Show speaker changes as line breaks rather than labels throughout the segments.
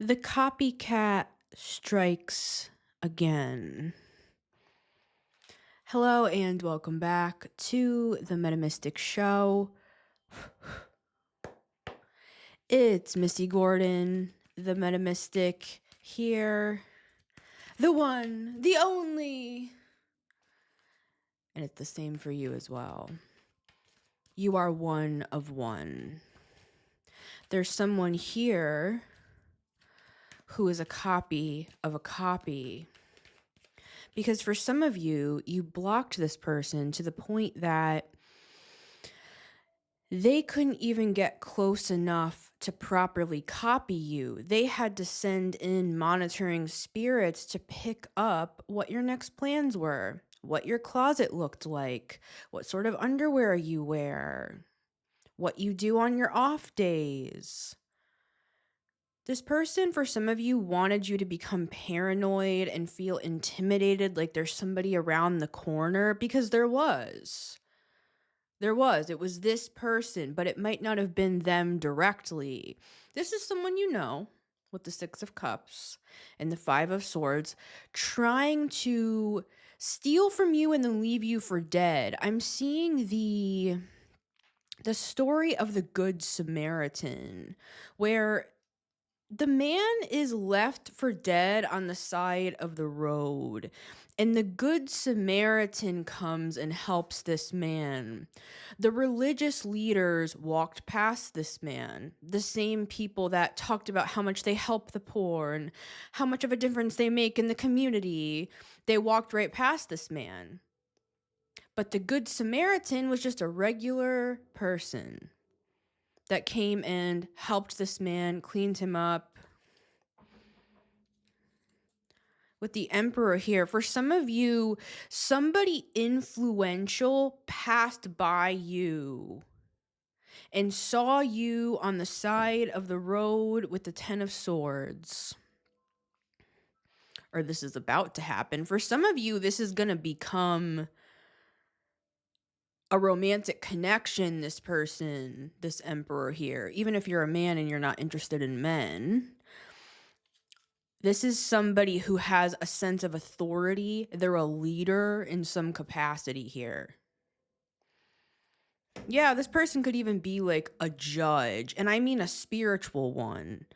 The copycat strikes again. Hello and welcome back to the Metamystic Show. It's Missy Gordon, the Metamystic, here. The one, the only. And it's the same for you as well. You are one of one. There's someone here who is a copy of a copy. Because for some of you, you blocked this person to the point that they couldn't even get close enough to properly copy you. They had to send in monitoring spirits to pick up what your next plans were, what your closet looked like, what sort of underwear you wear, what you do on your off days. This person, for some of you, wanted you to become paranoid and feel intimidated, like there's somebody around the corner, because there was. It was this person, but it might not have been them directly. This is someone you know, with the Six of Cups and the Five of Swords, trying to steal from you and then leave you for dead. I'm seeing the story of the Good Samaritan, where the man is left for dead on the side of the road, and the Good Samaritan comes and helps this man. The religious leaders walked past this man, the same people that talked about how much they help the poor and how much of a difference they make in the community. They walked right past this man. But the Good Samaritan was just a regular person that came and helped this man, cleaned him up. With the Emperor here, for some of you, somebody influential passed by you and saw you on the side of the road with the Ten of Swords. Or this is about to happen. For some of you, this is going to become a romantic connection, this person, this Emperor here. Even if you're a man and you're not interested in men. This is somebody who has a sense of authority. They're a leader in some capacity here. Yeah, this person could even be like a judge, and I mean a spiritual one.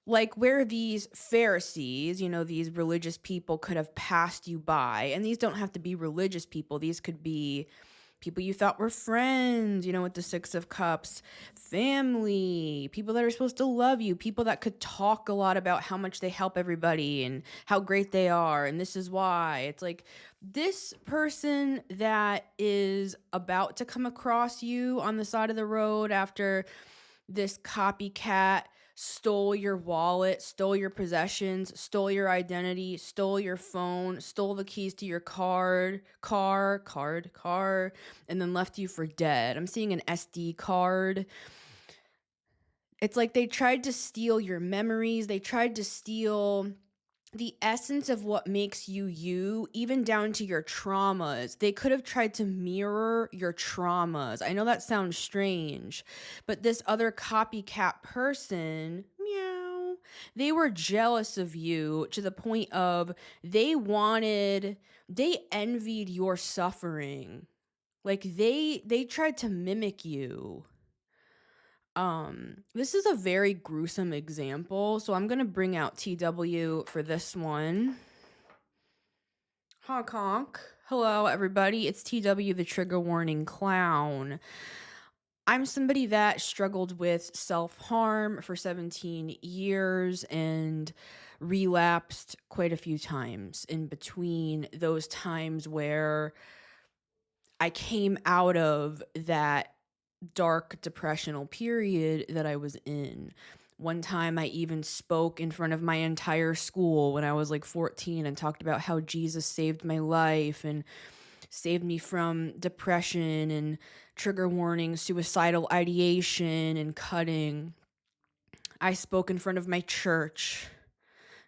Like where these Pharisees, these religious people could have passed you by, and these don't have to be religious people. These could be people you thought were friends, with the Six of Cups, family, people that are supposed to love you, people that could talk a lot about how much they help everybody and how great they are. And this is why. It's like this person that is about to come across you on the side of the road after this copycat stole your wallet, stole your possessions, stole your identity, stole your phone, stole the keys to your car, and then left you for dead. I'm seeing an SD card. It's like they tried to steal your memories. They tried to steal the essence of what makes you you, even down to your traumas. They could have tried to mirror your traumas. I know that sounds strange, but this other copycat person, meow, they were jealous of you to the point of they envied your suffering. Like they tried to mimic you. This is a very gruesome example, so I'm gonna bring out TW for this one. Honk honk. Hello, everybody. It's TW, the trigger warning clown. I'm somebody that struggled with self-harm for 17 years and relapsed quite a few times in between those times where I came out of that dark depressional period that I was in. One time I even spoke in front of my entire school when I was like 14 and talked about how Jesus saved my life and saved me from depression and trigger warning, suicidal ideation and cutting. I spoke in front of my church,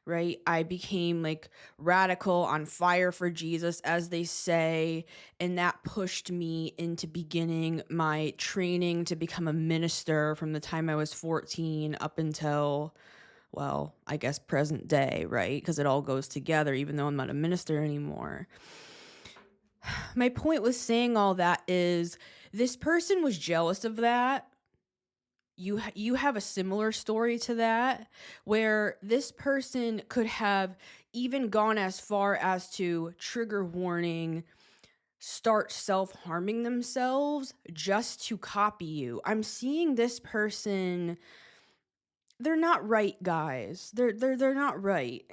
right? I became like radical, on fire for Jesus, as they say, and that pushed me into beginning my training to become a minister from the time I was 14 up until Well, I guess present day, right? Because it all goes together, even though I'm not a minister anymore. My point with saying all that is this person was jealous of that. You have a similar story to that where this person could have even gone as far as to trigger warning, start self-harming themselves just to copy you. I'm seeing this person, they're not right, guys. They're not right.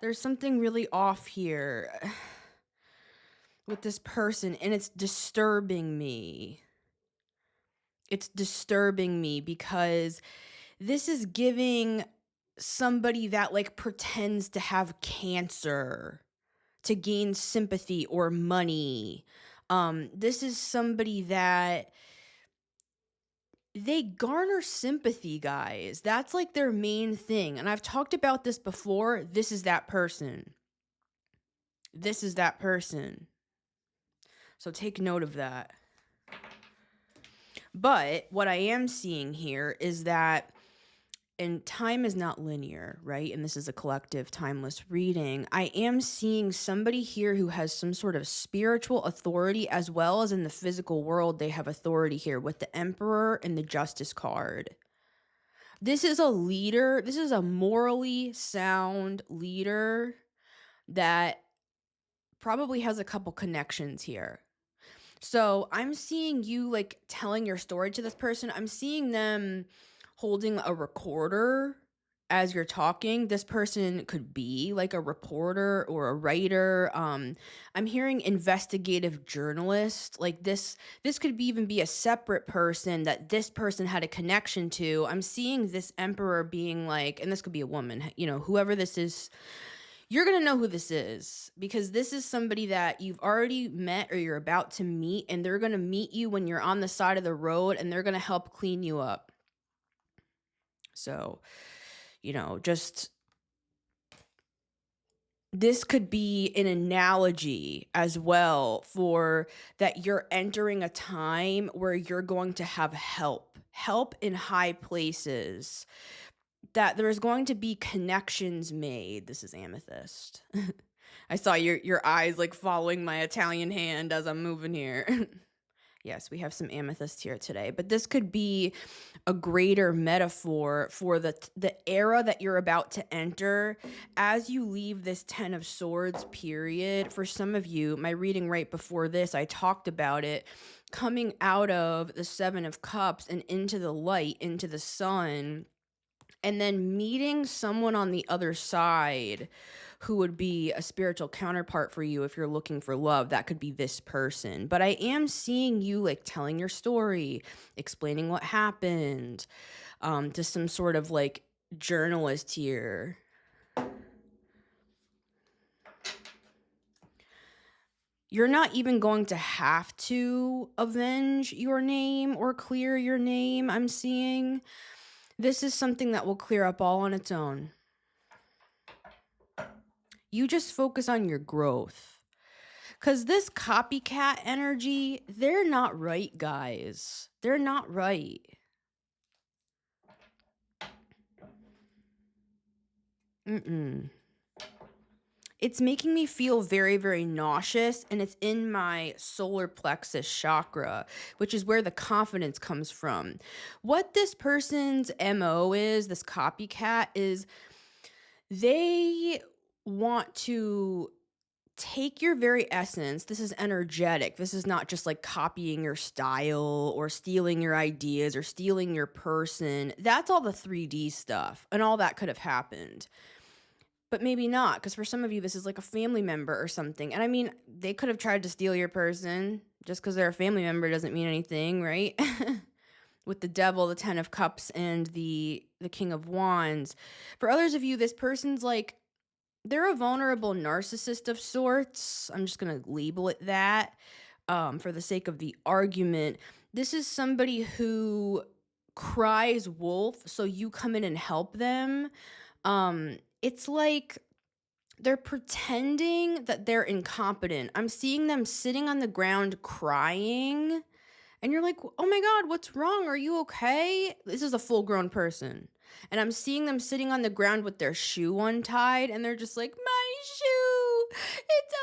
There's something really off here with this person, and it's disturbing me. It's disturbing me because this is giving somebody that like pretends to have cancer to gain sympathy or money. This is somebody that they garner sympathy, guys. That's like their main thing. And I've talked about this before. This is that person. This is that person. So take note of that. But what I am seeing here is that, and time is not linear, right? And this is a collective timeless reading. I am seeing somebody here who has some sort of spiritual authority, as well as in the physical world, they have authority here with the Emperor and the Justice card. This is a leader. This is a morally sound leader that probably has a couple connections here. So I'm seeing you like telling your story to this person. I'm seeing them holding a recorder as you're talking. This person could be like a reporter or a writer. I'm hearing investigative journalist. Like this could even be a separate person that this person had a connection to. I'm seeing this emperor being like, and this could be a woman, whoever this is. You're going to know who this is because this is somebody that you've already met or you're about to meet, and they're going to meet you when you're on the side of the road, and they're going to help clean you up. So, just this could be an analogy as well for that you're entering a time where you're going to have help in high places, that there's going to be connections made. This is amethyst. I saw your eyes like following my Italian hand as I'm moving here. Yes, we have some amethyst here today, but this could be a greater metaphor for the era that you're about to enter as you leave this 10 of Swords period. For some of you, my reading right before this, I talked about it, coming out of the 7 of Cups and into the light, into the sun, and then meeting someone on the other side who would be a spiritual counterpart for you if you're looking for love. That could be this person. But I am seeing you like telling your story, explaining what happened, to some sort of like journalist here. You're not even going to have to avenge your name or clear your name, I'm seeing. This is something that will clear up all on its own. You just focus on your growth. Because this copycat energy, they're not right, guys. They're not right. It's making me feel very, very nauseous, and it's in my solar plexus chakra, which is where the confidence comes from. What this person's MO is, this copycat, is they want to take your very essence. This is energetic. This is not just like copying your style or stealing your ideas or stealing your person. That's all the 3D stuff, and all that could have happened. But maybe not, because for some of you, this is like a family member or something. And I mean, they could have tried to steal your person. Just because they're a family member doesn't mean anything, right? With the devil, the 10 of Cups, and the King of Wands. For others of you, this person's like, they're a vulnerable narcissist of sorts. I'm just going to label it that, for the sake of the argument. This is somebody who cries wolf, so you come in and help them. It's like they're pretending that they're incompetent. I'm seeing them sitting on the ground crying, and you're like, oh my God, what's wrong? Are you okay? This is a full grown person. And I'm seeing them sitting on the ground with their shoe untied, and they're just like, "My shoe, it's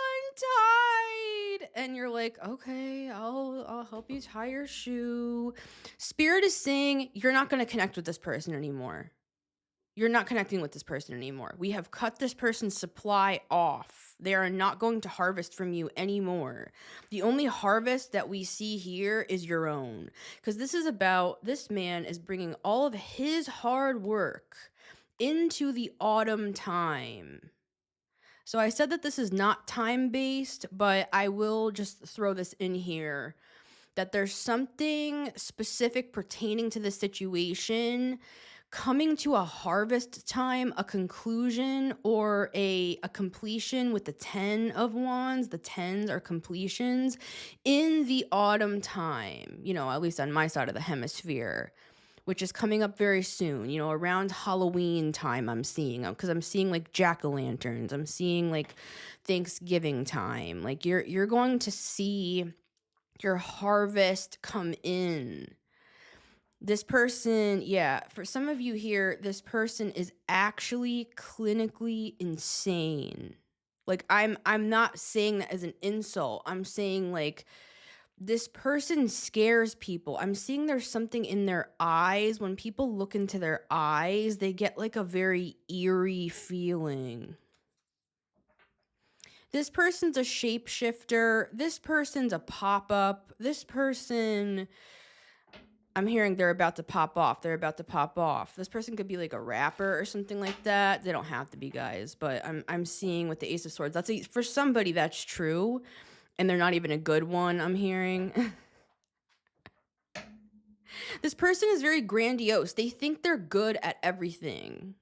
untied." And you're like, "Okay, I'll help you tie your shoe." Spirit is saying you're not going to connect with this person anymore. You're not connecting with this person anymore. We have cut this person's supply off. They are not going to harvest from you anymore. The only harvest that we see here is your own. Because this is about, this man is bringing all of his hard work into the autumn time. So I said that this is not time-based, but I will just throw this in here that there's something specific pertaining to the situation coming to a harvest time, a conclusion, or a completion with the 10 of wands. The 10s are completions in the autumn time, at least on my side of the hemisphere, which is coming up very soon, around Halloween time. I'm seeing them because I'm seeing like jack-o'-lanterns. I'm seeing like Thanksgiving time. Like you're going to see your harvest come in. This person, yeah, for some of you here, this person is actually clinically insane. Like I'm not saying that as an insult. I'm saying like this person scares people. I'm seeing there's something in their eyes. When people look into their eyes, they get like a very eerie feeling. This person's a shapeshifter. This person's a pop-up. This person, I'm hearing they're about to pop off. They're about to pop off. This person could be like a rapper or something like that. They don't have to be, guys, but I'm seeing with the Ace of Swords. For somebody that's true, and they're not even a good one, I'm hearing. This person is very grandiose. They think they're good at everything.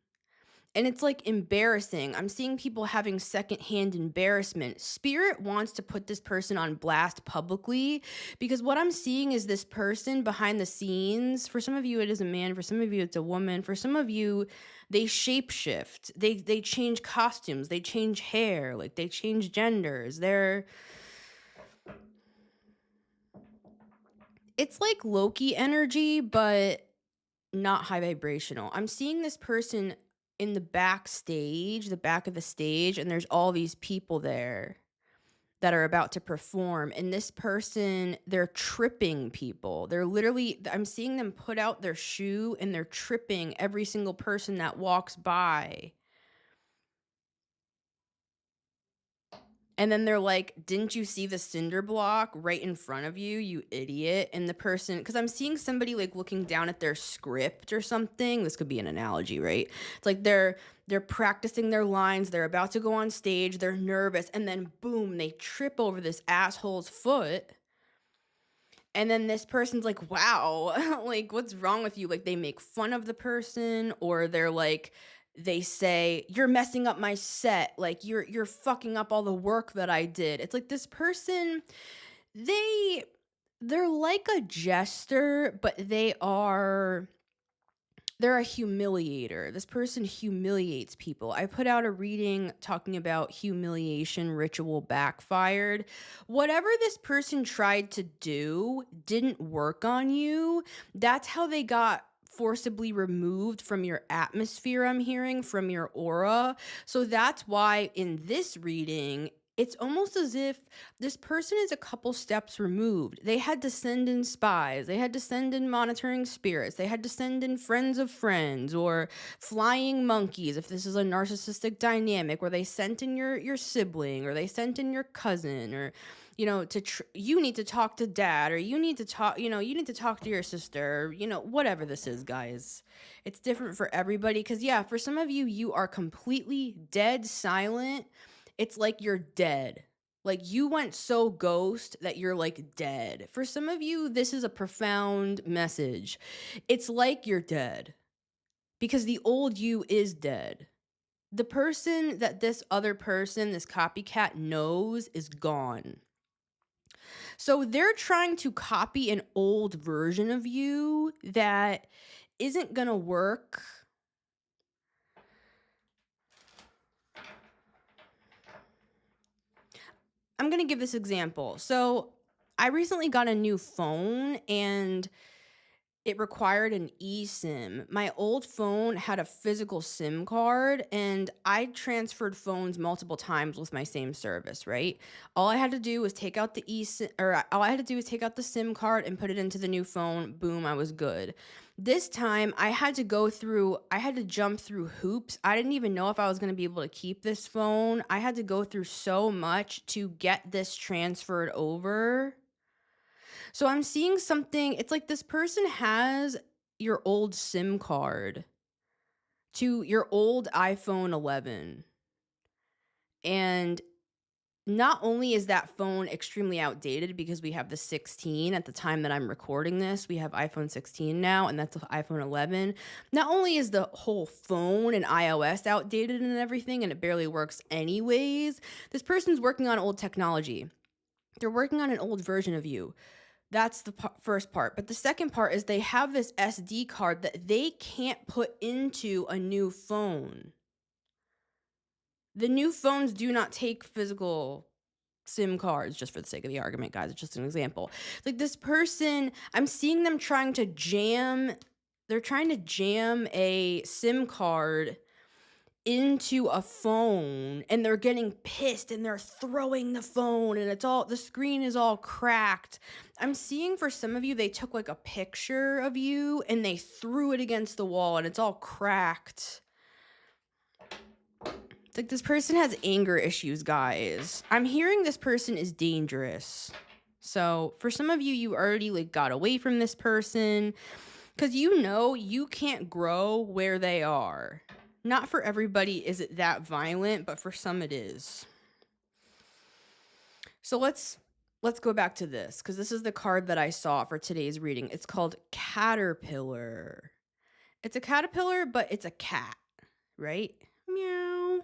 And it's like embarrassing. I'm seeing people having secondhand embarrassment. Spirit wants to put this person on blast publicly because what I'm seeing is this person behind the scenes. For some of you, it is a man. For some of you, it's a woman. For some of you, they shapeshift. They change costumes. They change hair. Like they change genders. It's like Loki energy, but not high vibrational. I'm seeing this person in the backstage, the back of the stage, and there's all these people there that are about to perform. And this person, they're tripping people. They're literally, I'm seeing them put out their shoe and they're tripping every single person that walks by. And then they're like, "Didn't you see the cinder block right in front of you, you idiot?" And the person, because I'm seeing somebody like looking down at their script or something. This could be an analogy, right? It's like they're practicing their lines. They're about to go on stage. They're nervous. And then boom, they trip over this asshole's foot. And then this person's like, "Wow, like what's wrong with you?" Like they make fun of the person, or they're like, they say, "You're messing up my set. Like you're fucking up all the work that I did." It's like this person, they're like a jester, but they're a humiliator. This person humiliates people. I put out a reading talking about humiliation ritual backfired. Whatever this person tried to do didn't work on you. That's how they got forcibly removed from your atmosphere, I'm hearing, from your aura. So that's why in this reading, it's almost as if this person is a couple steps removed. They had to send in spies. They had to send in monitoring spirits. They had to send in friends of friends or flying monkeys if this is a narcissistic dynamic, where they sent in your sibling or they sent in your cousin, or you need to talk to dad, or you need to talk to your sister, whatever this is, guys. It's different for everybody, because yeah, for some of you, you are completely dead silent. It's like you're dead. Like you went so ghost that you're like dead. For some of you, this is a profound message. It's like you're dead because the old you is dead. The person that this other person, this copycat, knows is gone. So they're trying to copy an old version of you that isn't going to work. I'm going to give this example. So I recently got a new phone, and It required an eSIM. My old phone had a physical SIM card, and I transferred phones multiple times with my same service, right? All I had to do was take out the eSIM, or all I had to do was take out the SIM card and put it into the new phone. Boom, I was good. This time, I had to jump through hoops. I didn't even know if I was going to be able to keep this phone. I had to go through so much to get this transferred over. So I'm seeing something, it's like this person has your old SIM card to your old iPhone 11. And not only is that phone extremely outdated because we have the 16 at the time that I'm recording this, we have iPhone 16 now, and that's the iPhone 11. Not only is the whole phone and iOS outdated and everything, and it barely works anyways, this person's working on old technology. They're working on an old version of you. That's the first part. But the second part is they have this SD card that they can't put into a new phone. The new phones do not take physical SIM cards, just for the sake of the argument, guys. It's just an example. Like this person, I'm seeing them they're trying to jam a SIM card into a phone, and they're getting pissed and they're throwing the phone, and the screen is all cracked. I'm seeing for some of you, they took like a picture of you and they threw it against the wall and it's all cracked. It's like this person has anger issues, guys. I'm hearing this person is dangerous. So for some of you, you already like got away from this person because you can't grow where they are. Not for everybody is it that violent, but for some it is. So let's go back to this, because this is the card that I saw for today's reading. It's called Caterpillar. It's a caterpillar, but it's a cat, right? Meow.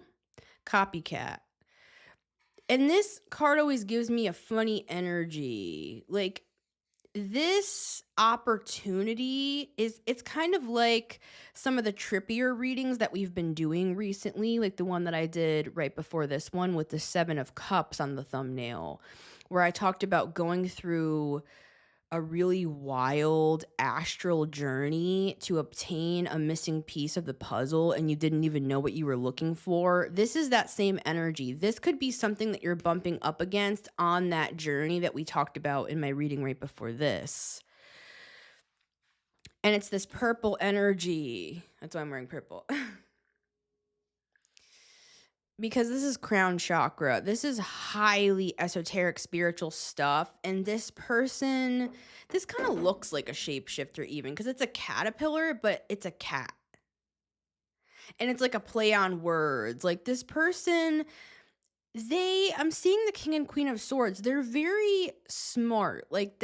Copycat. And this card always gives me a funny energy. Like, this opportunity it's kind of like some of the trippier readings that we've been doing recently, like the one that I did right before this one with the 7 of Cups on the thumbnail, where I talked about going through a really wild astral journey to obtain a missing piece of the puzzle and you didn't even know what you were looking for. This is that same energy. This could be something that you're bumping up against on that journey that we talked about in my reading right before this. And it's this purple energy. That's why I'm wearing purple. Because this is crown chakra. This is highly esoteric spiritual stuff. And this person, this kind of looks like a shapeshifter even, because it's a caterpillar, but it's a cat. And it's like a play on words. Like this person, I'm seeing the King and Queen of Swords. They're very smart. Like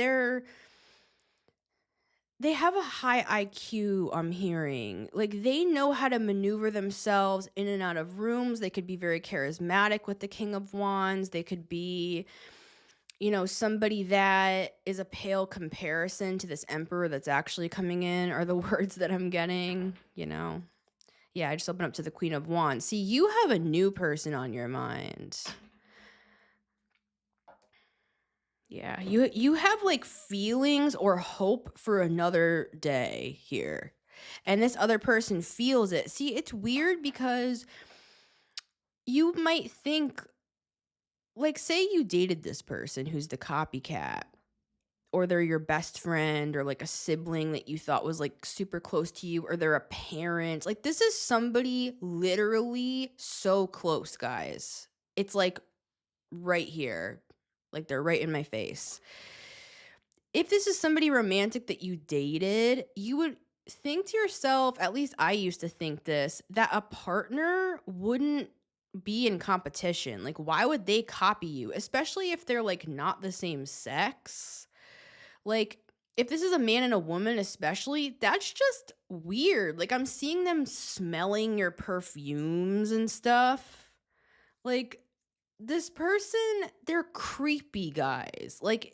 they have a high IQ, I'm hearing. Like, they know how to maneuver themselves in and out of rooms. They could be very charismatic with the King of Wands. They could be, somebody that is a pale comparison to this Emperor that's actually coming in, are the words that I'm getting, Yeah, I just opened up to the Queen of Wands. See, you have a new person on your mind. Yeah, you have like feelings or hope for another day here. And this other person feels it. See, it's weird because you might think, like, say you dated this person who's the copycat, or they're your best friend, or like a sibling that you thought was like super close to you, or they're a parent. Like, this is somebody literally so close, guys. It's like right here. Like, they're right in my face. If this is somebody romantic that you dated, you would think to yourself, at least I used to think this, that a partner wouldn't be in competition. Like, why would they copy you? Especially if they're like not the same sex. Like, if this is a man and a woman, especially, that's just weird. Like, I'm seeing them smelling your perfumes and stuff. Like, this person, they're creepy, guys. Like,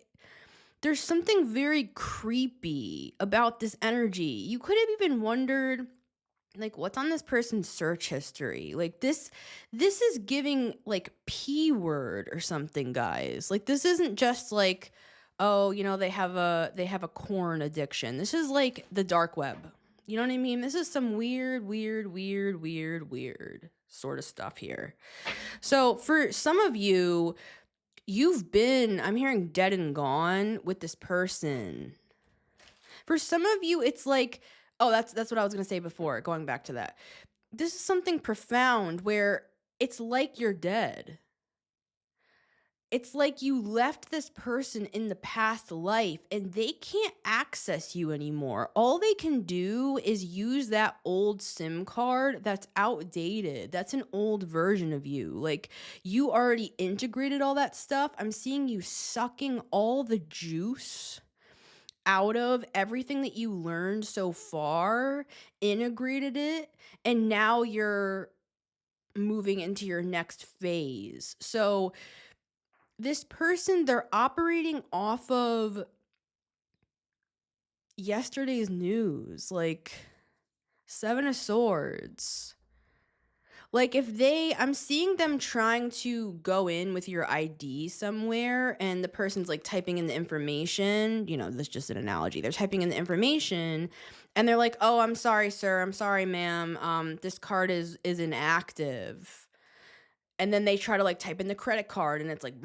there's something very creepy about this energy. You could have even wondered, like, what's on this person's search history? Like, this is giving like P word or something, guys. Like, this isn't just like, oh, they have a corn addiction. This is like the dark web. You know what I mean? This is some weird sort of stuff here. So for some of you, I'm hearing dead and gone with this person. For some of you, it's like, oh, that's what I was going to say before, going back to that. This is something profound where it's like you're dead. It's like you left this person in the past life and they can't access you anymore. All they can do is use that old SIM card that's outdated. That's an old version of you. Like, you already integrated all that stuff. I'm seeing you sucking all the juice out of everything that you learned so far, integrated it, and now you're moving into your next phase. So, this person, they're operating off of yesterday's news, like Seven of Swords. Like, I'm seeing them trying to go in with your ID somewhere, and the person's like typing in the information. This is just an analogy. They're typing in the information, and they're like, "Oh, I'm sorry, sir. I'm sorry, ma'am. This card is inactive." And then they try to like type in the credit card and it's like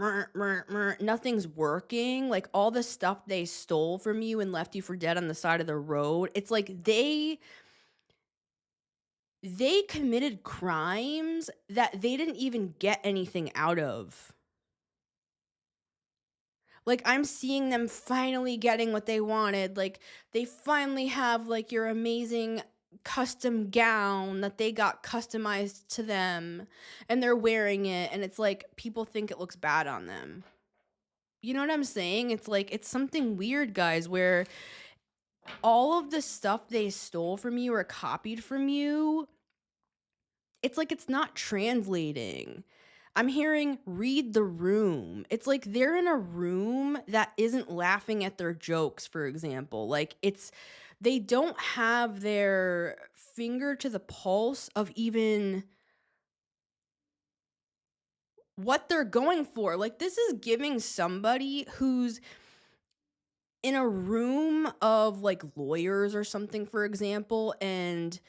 nothing's working. Like, all the stuff they stole from you and left you for dead on the side of the road. It's like they committed crimes that they didn't even get anything out of. Like, I'm seeing them finally getting what they wanted. Like, they finally have like your amazing custom gown that they got customized to them, and they're wearing it, and it's like people think it looks bad on them. You know what I'm saying? It's like it's something weird, guys, where all of the stuff they stole from you or copied from you, it's like it's not translating. I'm hearing read the room. It's like they're in a room that isn't laughing at their jokes, for example. Like, they don't have their finger to the pulse of even what they're going for. Like, this is giving somebody who's in a room of like lawyers or something, for example, and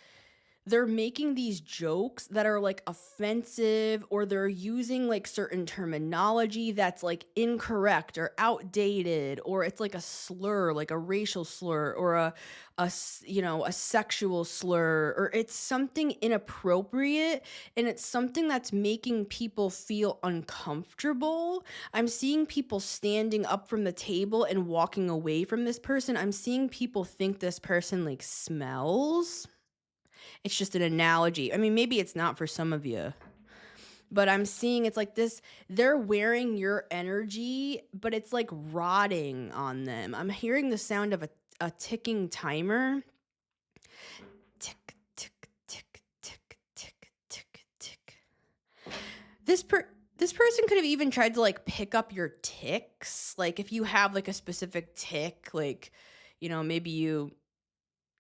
they're making these jokes that are like offensive, or they're using like certain terminology that's like incorrect or outdated, or it's like a slur, like a racial slur, or a sexual slur, or it's something inappropriate, and it's something that's making people feel uncomfortable. I'm seeing people standing up from the table and walking away from this person. I'm seeing people think this person like smells. It's just an analogy. I mean, maybe it's not for some of you, but I'm seeing it's like this. They're wearing your energy, but it's like rotting on them. I'm hearing the sound of a ticking timer. Tick, tick, tick, tick, tick, tick, tick. This person could have even tried to like pick up your ticks. Like, if you have like a specific tick, like, maybe you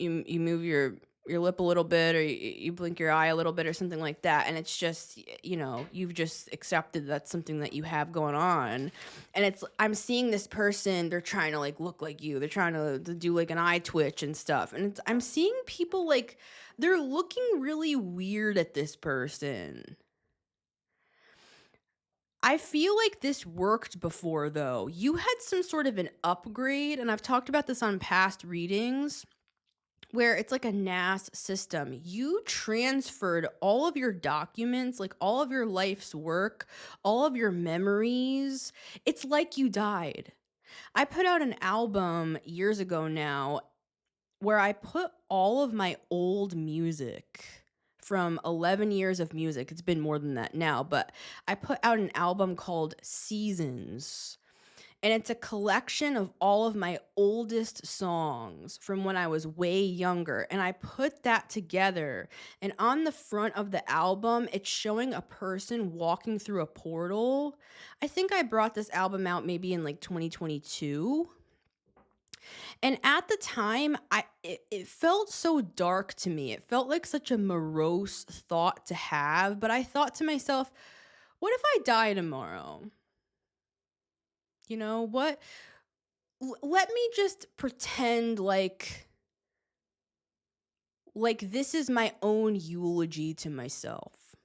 move your lip a little bit, or you blink your eye a little bit or something like that, and it's just, you've just accepted that's something that you have going on. And I'm seeing this person, they're trying to like look like you, they're trying to do like an eye twitch and stuff, and I'm seeing people like they're looking really weird at this person. I feel like this worked before, though. You had some sort of an upgrade, and I've talked about this on past readings, where it's like a NAS system. You transferred all of your documents, like all of your life's work, all of your memories. It's like you died. I put out an album years ago now where I put all of my old music from 11 years of music. It's been more than that now, but I put out an album called Seasons. And it's a collection of all of my oldest songs from when I was way younger. And I put that together. And on the front of the album, it's showing a person walking through a portal. I think I brought this album out maybe in like 2022. And at the time, it felt so dark to me. It felt like such a morose thought to have. But I thought to myself, what if I die tomorrow? What Let me just pretend like this is my own eulogy to myself.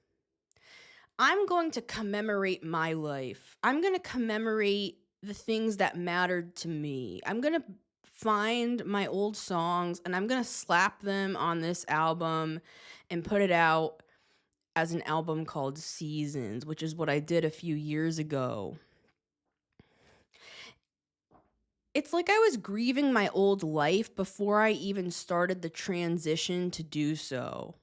I'm going to commemorate my life. I'm going to commemorate the things that mattered to me. I'm going to find my old songs and I'm going to slap them on this album and put it out as an album called Seasons, which is what I did a few years ago. It's like I was grieving my old life before I even started the transition to do so.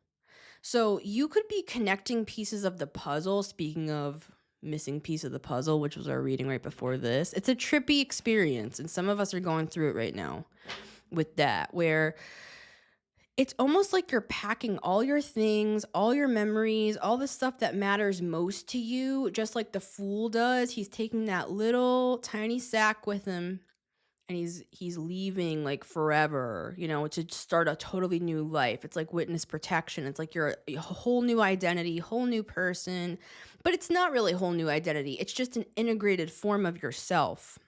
So you could be connecting pieces of the puzzle. Speaking of missing piece of the puzzle, which was our reading right before this, it's a trippy experience. And some of us are going through it right now with that, where it's almost like you're packing all your things, all your memories, all the stuff that matters most to you, just like the fool does. He's taking that little tiny sack with him and he's leaving like forever, to start a totally new life. It's like witness protection. It's like you're a whole new identity, whole new person, but it's not really a whole new identity. It's just an integrated form of yourself.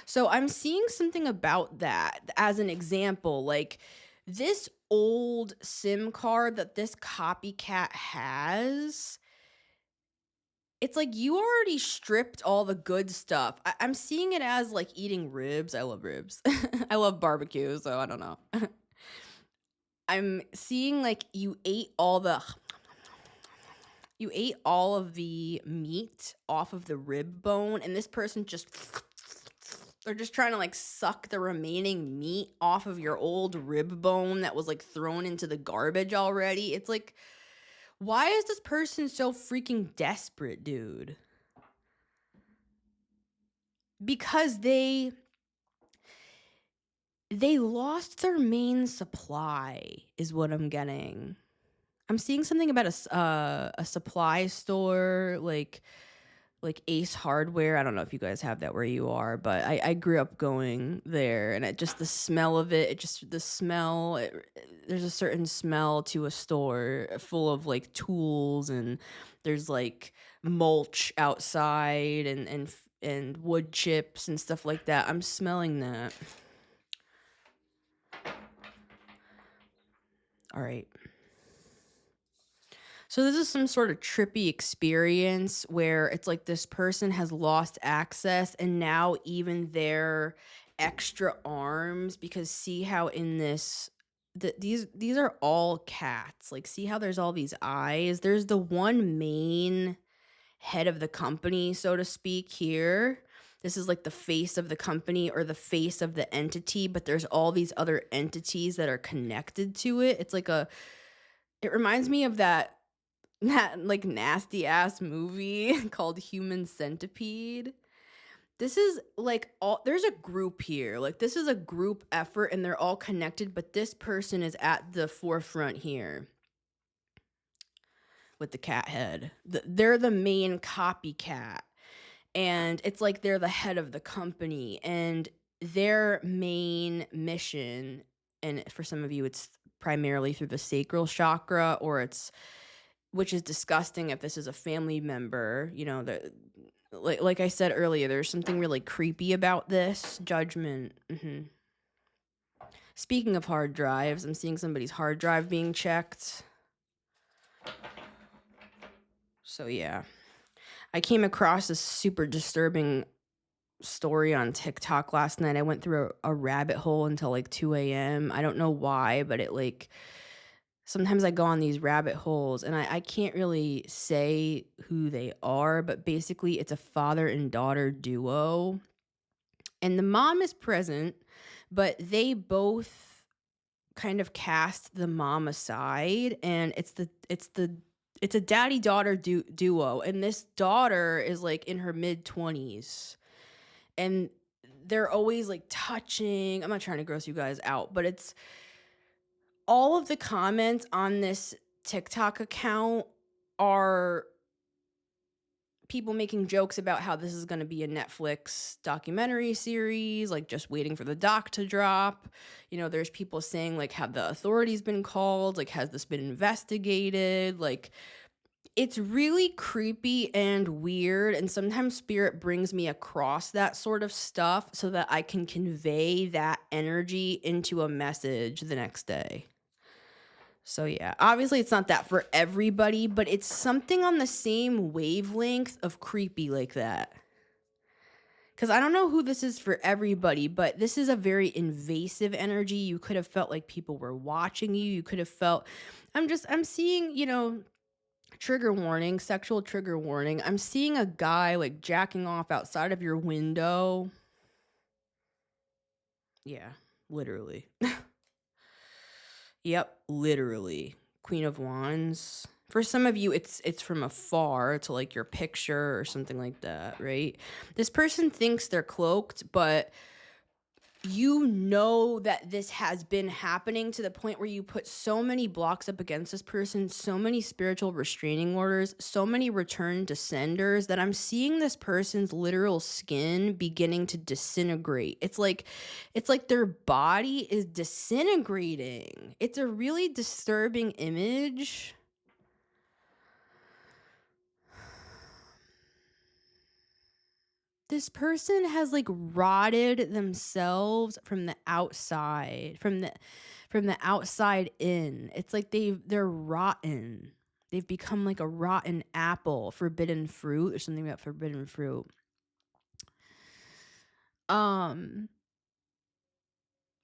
So I'm seeing something about that as an example, like this old SIM card that this copycat has. It's like you already stripped all the good stuff. I'm seeing it as like eating ribs. I love ribs. I love barbecue, so I don't know. I'm seeing like you ate all of the meat off of the rib bone, and this person just they're just trying to like suck the remaining meat off of your old rib bone that was like thrown into the garbage already. It's like, why is this person so freaking desperate, dude? Because they lost their main supply is what I'm getting. I'm seeing something about a supply store like Ace Hardware. I don't know if you guys have that where you are, but I grew up going there, and the smell of it, there's a certain smell to a store full of like tools, and there's like mulch outside and wood chips and stuff like that. I'm smelling that. All right. So this is some sort of trippy experience where it's like this person has lost access, and now even their extra arms, because see how in these are all cats. Like, see how there's all these eyes? There's the one main head of the company, so to speak, here. This is like the face of the company or the face of the entity, but there's all these other entities that are connected to it. It reminds me of that like nasty ass movie called Human Centipede. This is like there's a group here. Like, this is a group effort and they're all connected, but this person is at the forefront here with the cat head. They're the main copycat. And it's like they're the head of the company, and their main mission, and for some of you it's primarily through the sacral chakra, which is disgusting if this is a family member, like I said earlier, there's something really creepy about this judgment. Speaking of hard drives, I'm seeing somebody's hard drive being checked. So yeah, I came across this super disturbing story on TikTok last night. I went through a rabbit hole until like 2 a.m. I don't know why, but sometimes I go on these rabbit holes and I can't really say who they are, but basically it's a father and daughter duo. And the mom is present, but they both kind of cast the mom aside, and it's a daddy daughter duo, and this daughter is like in her mid 20s, and they're always like touching. I'm not trying to gross you guys out, but it's all of the comments on this TikTok account are people making jokes about how this is going to be a Netflix documentary series, like just waiting for the doc to drop. There's people saying like, have the authorities been called? Like, has this been investigated? Like, It's really creepy and weird, and sometimes spirit brings me across that sort of stuff so that I can convey that energy into a message the next day. So yeah, obviously it's not that for everybody, but it's something on the same wavelength of creepy like that. Because I don't know who this is for everybody, but this is a very invasive energy. You could have felt like people were watching you. You could have felt, I'm seeing, trigger warning, sexual trigger warning. I'm seeing a guy like jacking off outside of your window. Yeah, literally. Yep, literally. Queen of Wands. For some of you, it's from afar to like your picture or something like that, right? This person thinks they're cloaked, but you know that this has been happening to the point where you put so many blocks up against this person, so many spiritual restraining orders, so many return to senders that I'm seeing this person's literal skin beginning to disintegrate. It's like their body is disintegrating. It's a really disturbing image. This person has like rotted themselves from the outside, from the outside in. It's like they're rotten. They've become like a rotten apple, forbidden fruit or something about forbidden fruit. But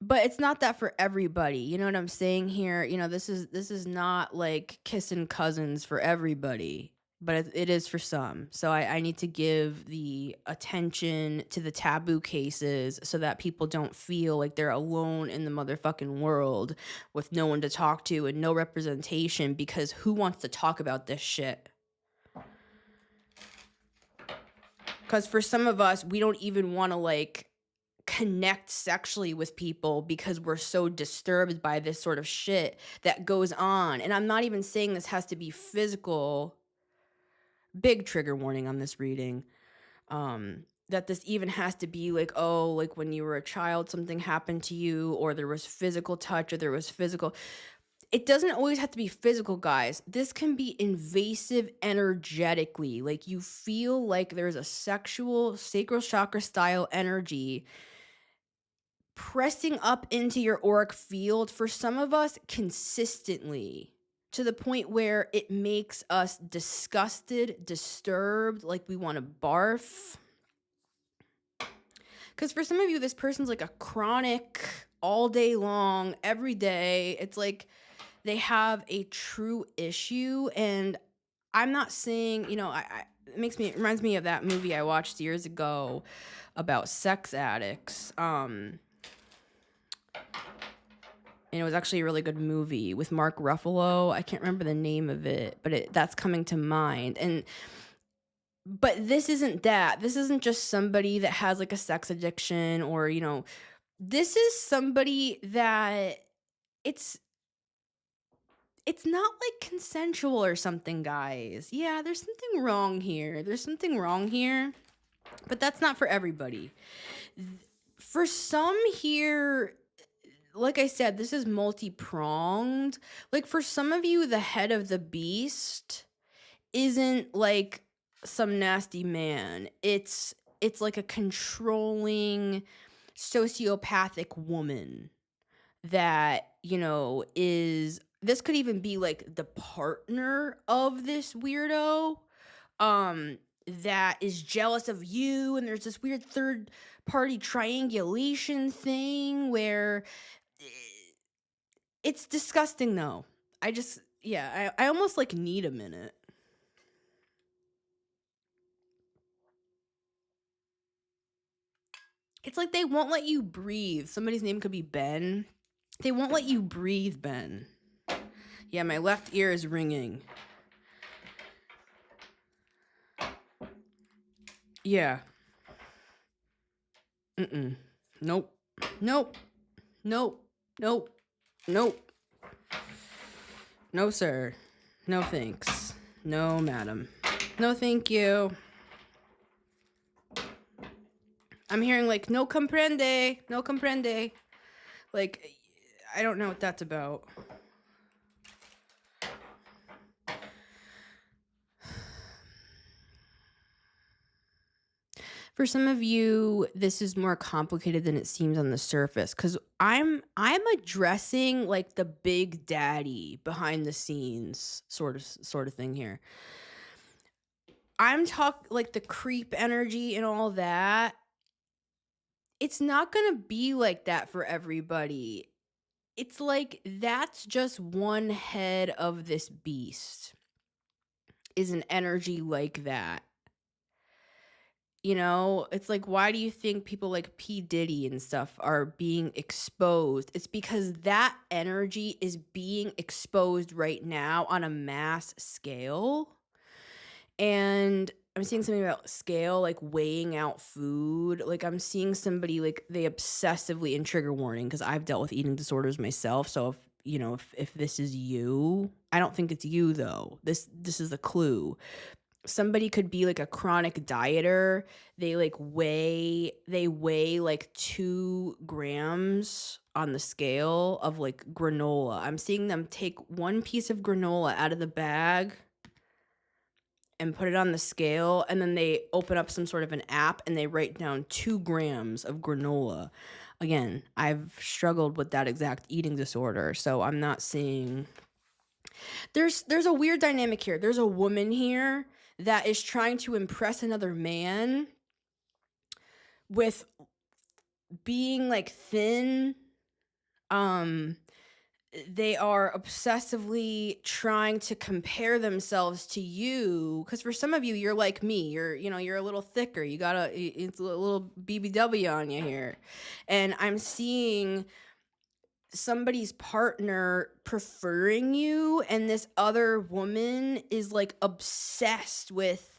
it's not that for everybody. You know what I'm saying here? This is not like kissing cousins for everybody, but it is for some. So I need to give the attention to the taboo cases so that people don't feel like they're alone in the motherfucking world with no one to talk to and no representation, because who wants to talk about this shit? Because for some of us, we don't even want to like connect sexually with people because we're so disturbed by this sort of shit that goes on. And I'm not even saying this has to be physical. Big trigger warning on this reading. That this even has to be like, oh, like when you were a child, something happened to you, or there was physical touch, or there was physical. It doesn't always have to be physical, guys. This can be invasive energetically. Like you feel like there's a sexual sacral chakra style energy pressing up into your auric field for some of us consistently, to the point where it makes us disgusted, disturbed, like we want to barf. Because for some of you, this person's like a chronic, all day long, every day. It's like they have a true issue. And I'm not saying, it reminds me of that movie I watched years ago about sex addicts. And it was actually a really good movie with Mark Ruffalo. I can't remember the name of it, but that's coming to mind. But this isn't that. This isn't just somebody that has like a sex addiction, or, this is somebody that it's not like consensual or something, guys. Yeah, there's something wrong here. But that's not for everybody. For some here, like I said, this is multi-pronged. Like for some of you, the head of the beast isn't like some nasty man. It's like a controlling sociopathic woman that, is, this could even be like the partner of this weirdo that is jealous of you, and there's this weird third party triangulation thing where it's disgusting though. I almost like need a minute. It's like they won't let you breathe. Somebody's name could be Ben. They won't let you breathe, Ben. Yeah, my left ear is ringing. Yeah. Nope. Nope. Nope. Nope. Nope. No, sir. No, thanks. No, madam. No, thank you. I'm hearing like, no comprende. No comprende. Like, I don't know what that's about. For some of you, this is more complicated than it seems on the surface because I'm addressing like the big daddy behind the scenes sort of thing here. I'm talk like the creep energy and all that. It's not gonna be like that for everybody. It's like that's just one head of this beast is an energy like that. You know, it's like, why do you think people like P. Diddy and stuff are being exposed? It's because that energy is being exposed right now on a mass scale. And I'm seeing something about scale, like weighing out food. Like I'm seeing somebody like they obsessively and trigger warning because I've dealt with eating disorders myself. So if you know if this is you, I don't think it's you though. This is a clue. Somebody could be like a chronic dieter. They weigh like 2 grams on the scale of like granola. I'm seeing them take one piece of granola out of the bag and put it on the scale, and then they open up some sort of an app and they write down 2 grams of granola. Again, I've struggled with that exact eating disorder, so I'm not seeing there's a weird dynamic here. There's a woman here that is trying to impress another man with being like thin. Um they are obsessively trying to compare themselves to you because for some of you you're like me, you're a little thicker, you got it's a little BBW on you here, and I'm seeing somebody's partner preferring you, and this other woman is like obsessed with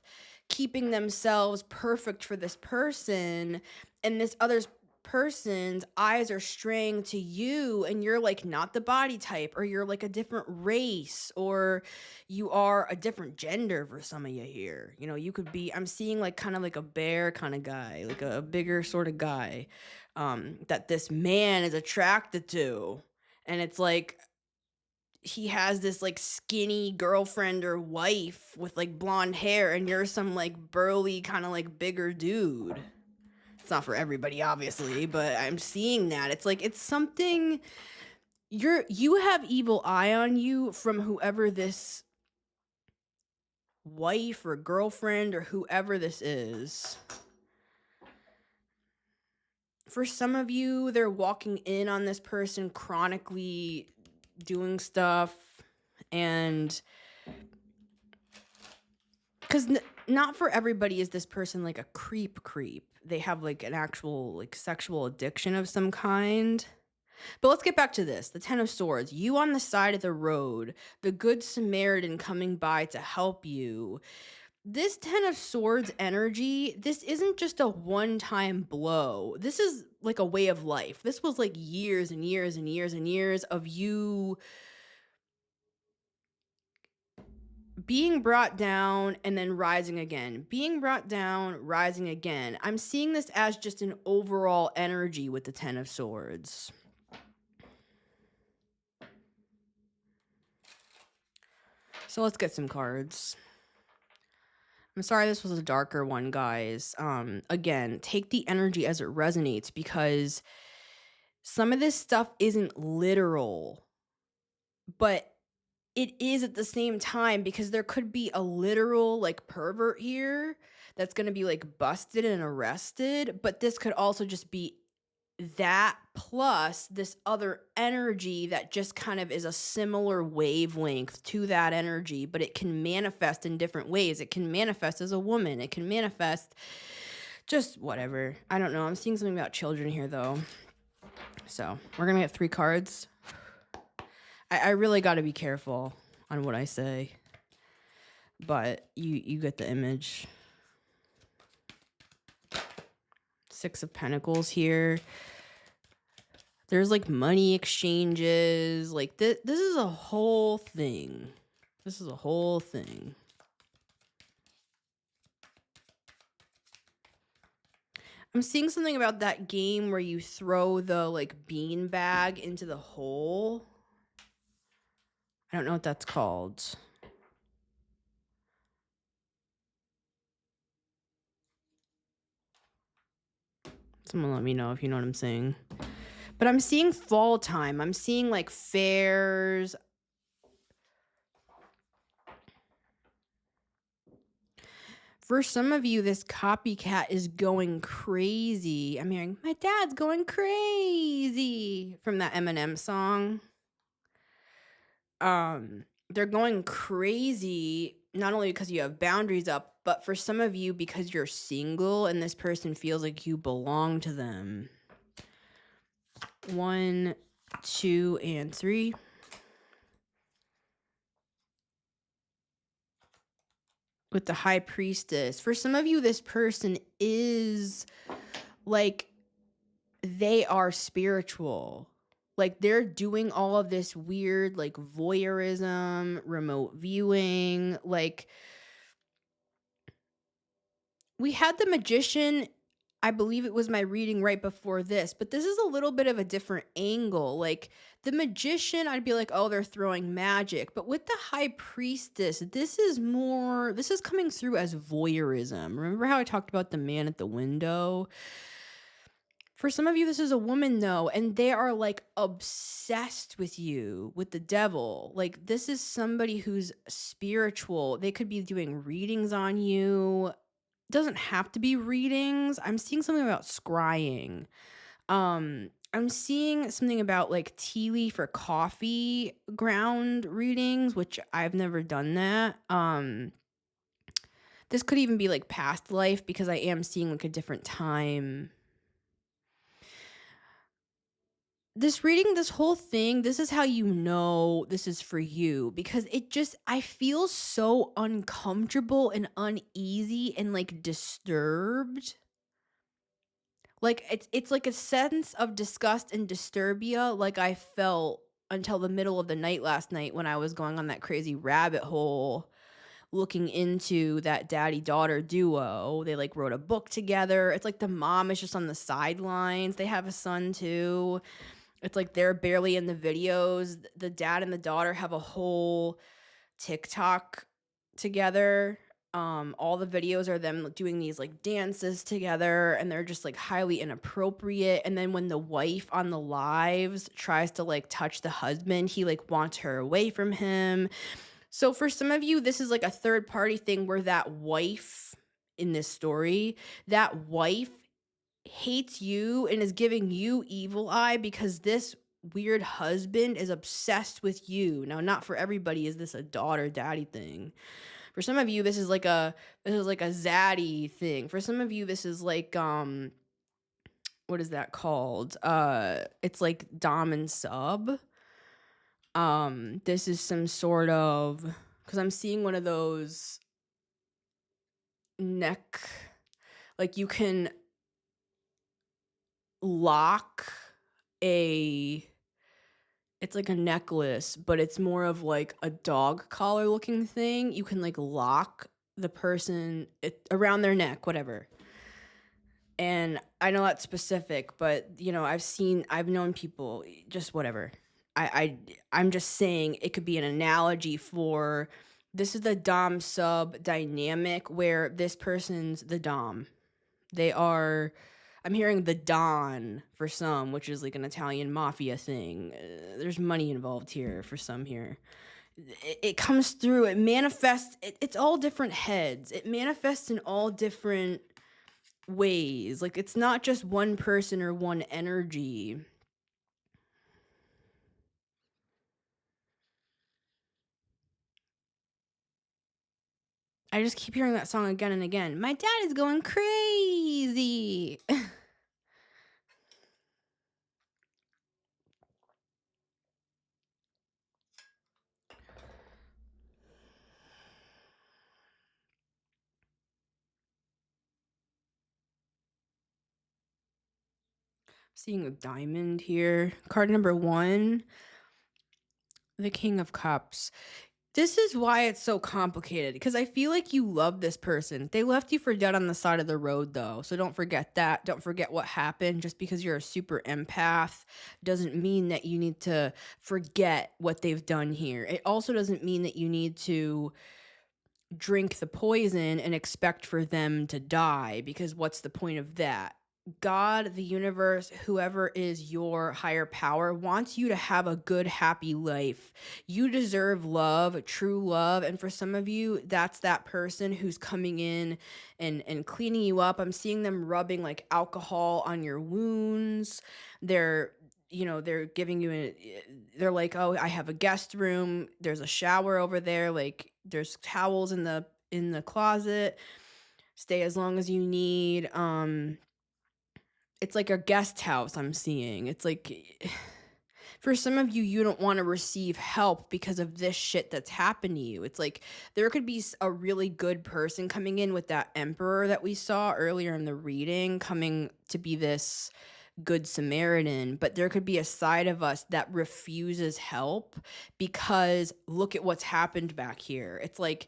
keeping themselves perfect for this person, and this other person's eyes are straying to you, and you're like not the body type, or you're like a different race, or you are a different gender for some of you here. You could be, I'm seeing like kind of like a bear kind of guy, like a bigger sort of guy, that this man is attracted to. And it's like he has this like skinny girlfriend or wife with like blonde hair, and you're some like burly kind of like bigger dude. It's not for everybody, obviously, but I'm seeing that. It's like it's something you have evil eye on you from whoever this wife or girlfriend or whoever this is. For some of you, they're walking in on this person chronically doing stuff, and because not for everybody is this person like a creep. They have like an actual like sexual addiction of some kind. But let's get back to this. The Ten of Swords. You on the side of the road, the good Samaritan coming by to help you. This Ten of Swords energy, this isn't just a one-time blow. This is like a way of life. This was like years and years and years and years of you being brought down and then rising again. Being brought down, rising again. I'm seeing this as just an overall energy with the Ten of Swords. So let's get some cards. I'm sorry this was a darker one, guys. Again, take the energy as it resonates, because some of this stuff isn't literal, but it is at the same time, because there could be a literal like pervert here that's going to be like busted and arrested, but this could also just be that plus this other energy that just kind of is a similar wavelength to that energy, but it can manifest in different ways. It can manifest as a woman. It can manifest just whatever. I don't know. I'm seeing something about children here, though. So we're going to get 3 cards. I really got to be careful on what I say, but you get the image. 6 of Pentacles here. There's like money exchanges. Like this is a whole thing. This is a whole thing. I'm seeing something about that game where you throw the like bean bag into the hole. I don't know what that's called. Someone let me know if you know what I'm saying. But I'm seeing fall time. I'm seeing like fairs. For some of you, this copycat is going crazy. I'm hearing, my dad's going crazy from that Eminem song. They're going crazy not only because you have boundaries up, but for some of you because you're single and this person feels like you belong to them. 1, 2, and 3. With the high priestess. For some of you, this person is like, they are spiritual. Like they're doing all of this weird like voyeurism, remote viewing. Like we had the magician, I believe it was my reading right before this, but this is a little bit of a different angle. Like the magician, I'd be like, oh, they're throwing magic. But with the high priestess, this is coming through as voyeurism. Remember how I talked about the man at the window? For some of you, this is a woman, though, and they are like obsessed with you, with the devil. Like, this is somebody who's spiritual. They could be doing readings on you. Doesn't have to be readings. I'm seeing something about scrying. I'm seeing something about like tea leaf or coffee ground readings, which I've never done that. This could even be like past life because I am seeing like a different time. This reading, this whole thing, this is how you know this is for you because I feel so uncomfortable and uneasy and like disturbed. Like it's like a sense of disgust and disturbia like I felt until the middle of the night last night when I was going on that crazy rabbit hole looking into that daddy-daughter duo. They like wrote a book together. It's like the mom is just on the sidelines. They have a son too. It's like they're barely in the videos. The dad and the daughter have a whole TikTok together. All the videos are them doing these like dances together and they're just like highly inappropriate. And then when the wife on the lives tries to like touch the husband, he like wants her away from him. So for some of you, this is like a third party thing where that wife in this story, that wife hates you and is giving you evil eye because this weird husband is obsessed with you. Now, not for everybody is this a daughter daddy thing. For some of you, this is like a zaddy thing. For some of you, this is like what is that called? It's like dom and sub. This is some sort of, because I'm seeing one of those neck, like you can lock it's like a necklace, but it's more of like a dog collar looking thing. You can like lock the person around their neck, whatever. And I know that's specific, but you know, I've known people, just whatever. I'm just saying it could be an analogy for this is the dom sub dynamic where this person's the dom. I'm hearing the Don for some, which is like an Italian mafia thing. There's money involved here for some here. It comes through, it manifests, it's all different heads. It manifests in all different ways. Like it's not just one person or one energy. I just keep hearing that song again and again. My dad is going crazy. Seeing a diamond here. Card number 1, the King of Cups. This is why it's so complicated, because I feel like you love this person. They left you for dead on the side of the road, though, so don't forget that. Don't forget what happened. Just because you're a super empath doesn't mean that you need to forget what they've done here. It also doesn't mean that you need to drink the poison and expect for them to die, because what's the point of that? God, the universe, whoever is your higher power wants you to have a good, happy life. You deserve love, true love. And for some of you, that's that person who's coming in and cleaning you up. I'm seeing them rubbing like alcohol on your wounds. They're they're giving you they're like, "Oh, I have a guest room. There's a shower over there. Like there's towels in the closet. Stay as long as you need." It's like a guest house I'm seeing. It's like for some of you, you don't want to receive help because of this shit that's happened to you. It's like there could be a really good person coming in with that emperor that we saw earlier in the reading, coming to be this good Samaritan, but there could be a side of us that refuses help because look at what's happened back here. It's like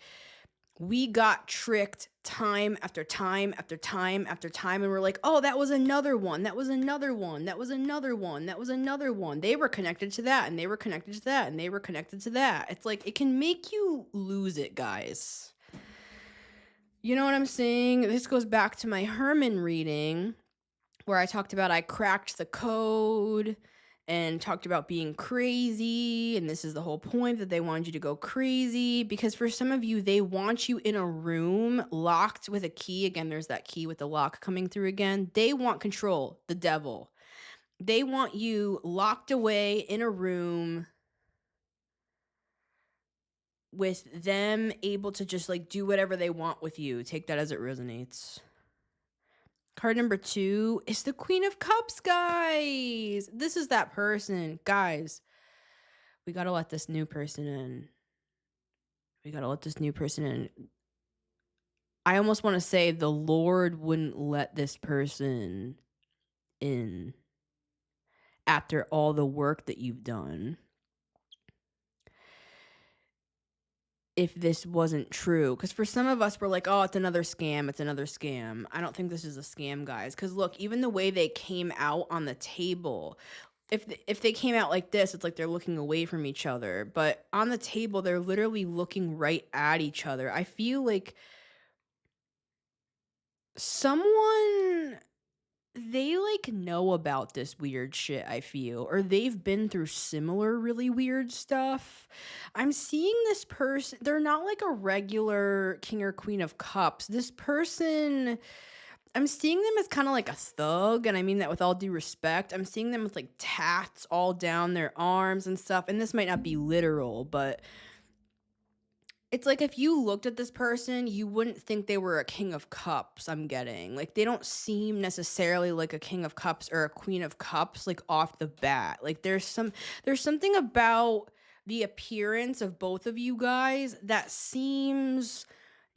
we got tricked time after time after time after time, and we're like, oh, that was another one, that was another one, that was another one, that was another one. They were connected to that, and they were connected to that, and they were connected to that. It's like it can make you lose it, guys. You know what I'm saying? This goes back to my Herman reading where I talked about I cracked the code and talked about being crazy. And this is the whole point, that they wanted you to go crazy because for some of you, they want you in a room locked with a key. Again, there's that key with the lock coming through again. They want control, the devil. They want you locked away in a room with them able to just like do whatever they want with you. Take that as it resonates. Card number 2 is the Queen of Cups, guys. This is that person. Guys, we got to let this new person in. We got to let this new person in. I almost want to say the Lord wouldn't let this person in after all the work that you've done if this wasn't true. Because for some of us, we're like, oh, it's another scam. It's another scam. I don't think this is a scam, guys. Because look, even the way they came out on the table, if they came out like this, it's like they're looking away from each other. But on the table, they're literally looking right at each other. I feel like someone, they like know about this weird shit, I feel, or they've been through similar really weird stuff. I'm seeing this person, they're not like a regular king or queen of cups. This person, I'm seeing them as kind of like a thug, and I mean that with all due respect. I'm seeing them with like tats all down their arms and stuff, and this might not be literal, but it's like if you looked at this person, you wouldn't think they were a king of cups, I'm getting. Like they don't seem necessarily like a king of cups or a queen of cups like off the bat. Like there's something about the appearance of both of you guys that seems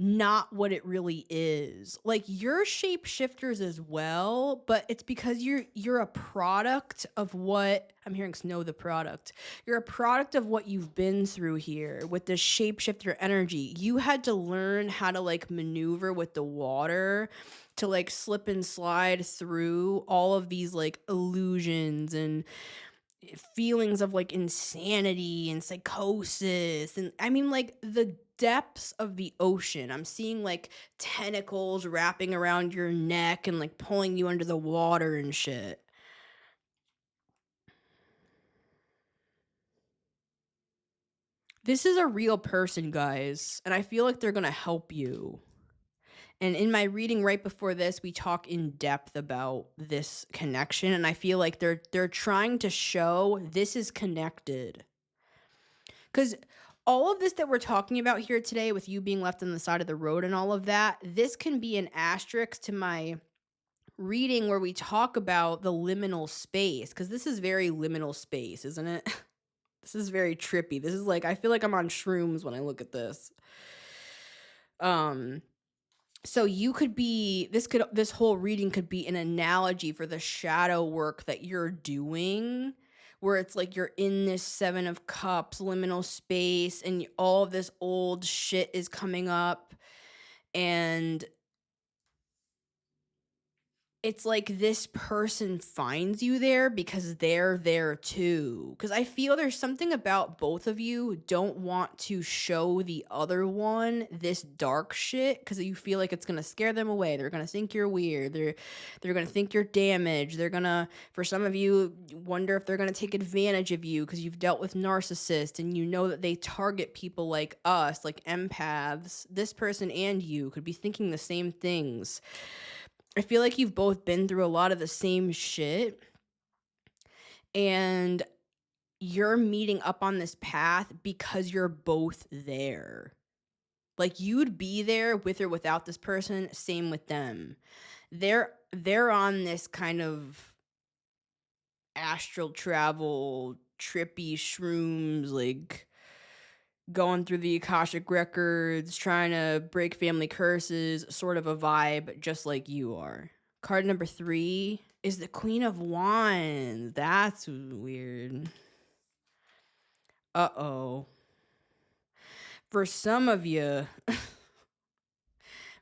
not what it really is. Like you're shapeshifters as well, but it's because you're a product of what I'm hearing. Snow the product. You're a product of what you've been through here with the shapeshifter energy. You had to learn how to like maneuver with the water to like slip and slide through all of these like illusions and feelings of like insanity and psychosis, and I mean like the depths of the ocean. I'm seeing like tentacles wrapping around your neck and like pulling you under the water and shit. This is a real person, guys, and I feel like they're gonna help you. And in my reading right before this, we talk in depth about this connection, and I feel like they're trying to show this is connected. Because all of this that we're talking about here today, with you being left on the side of the road and all of that, this can be an asterisk to my reading where we talk about the liminal space. Because this is very liminal space, isn't it? This is very trippy. This is like, I feel like I'm on shrooms when I look at this. So you could be, this whole reading could be an analogy for the shadow work that you're doing, where it's like you're in this 7 of cups liminal space and all of this old shit is coming up, and it's like this person finds you there because they're there too. Because I feel there's something about both of you who don't want to show the other one this dark shit because you feel like it's gonna scare them away. They're gonna think you're weird. They're gonna think you're damaged. They're gonna, for some of you, wonder if they're gonna take advantage of you because you've dealt with narcissists and you know that they target people like us, like empaths. This person and you could be thinking the same things. I feel like you've both been through a lot of the same shit, and you're meeting up on this path because you're both there. Like, you'd be there with or without this person, same with them. They're on this kind of astral travel, trippy shrooms, like going through the Akashic records, trying to break family curses, sort of a vibe, just like you are. Card number 3 is the Queen of Wands. That's weird. Uh-oh. For some of you,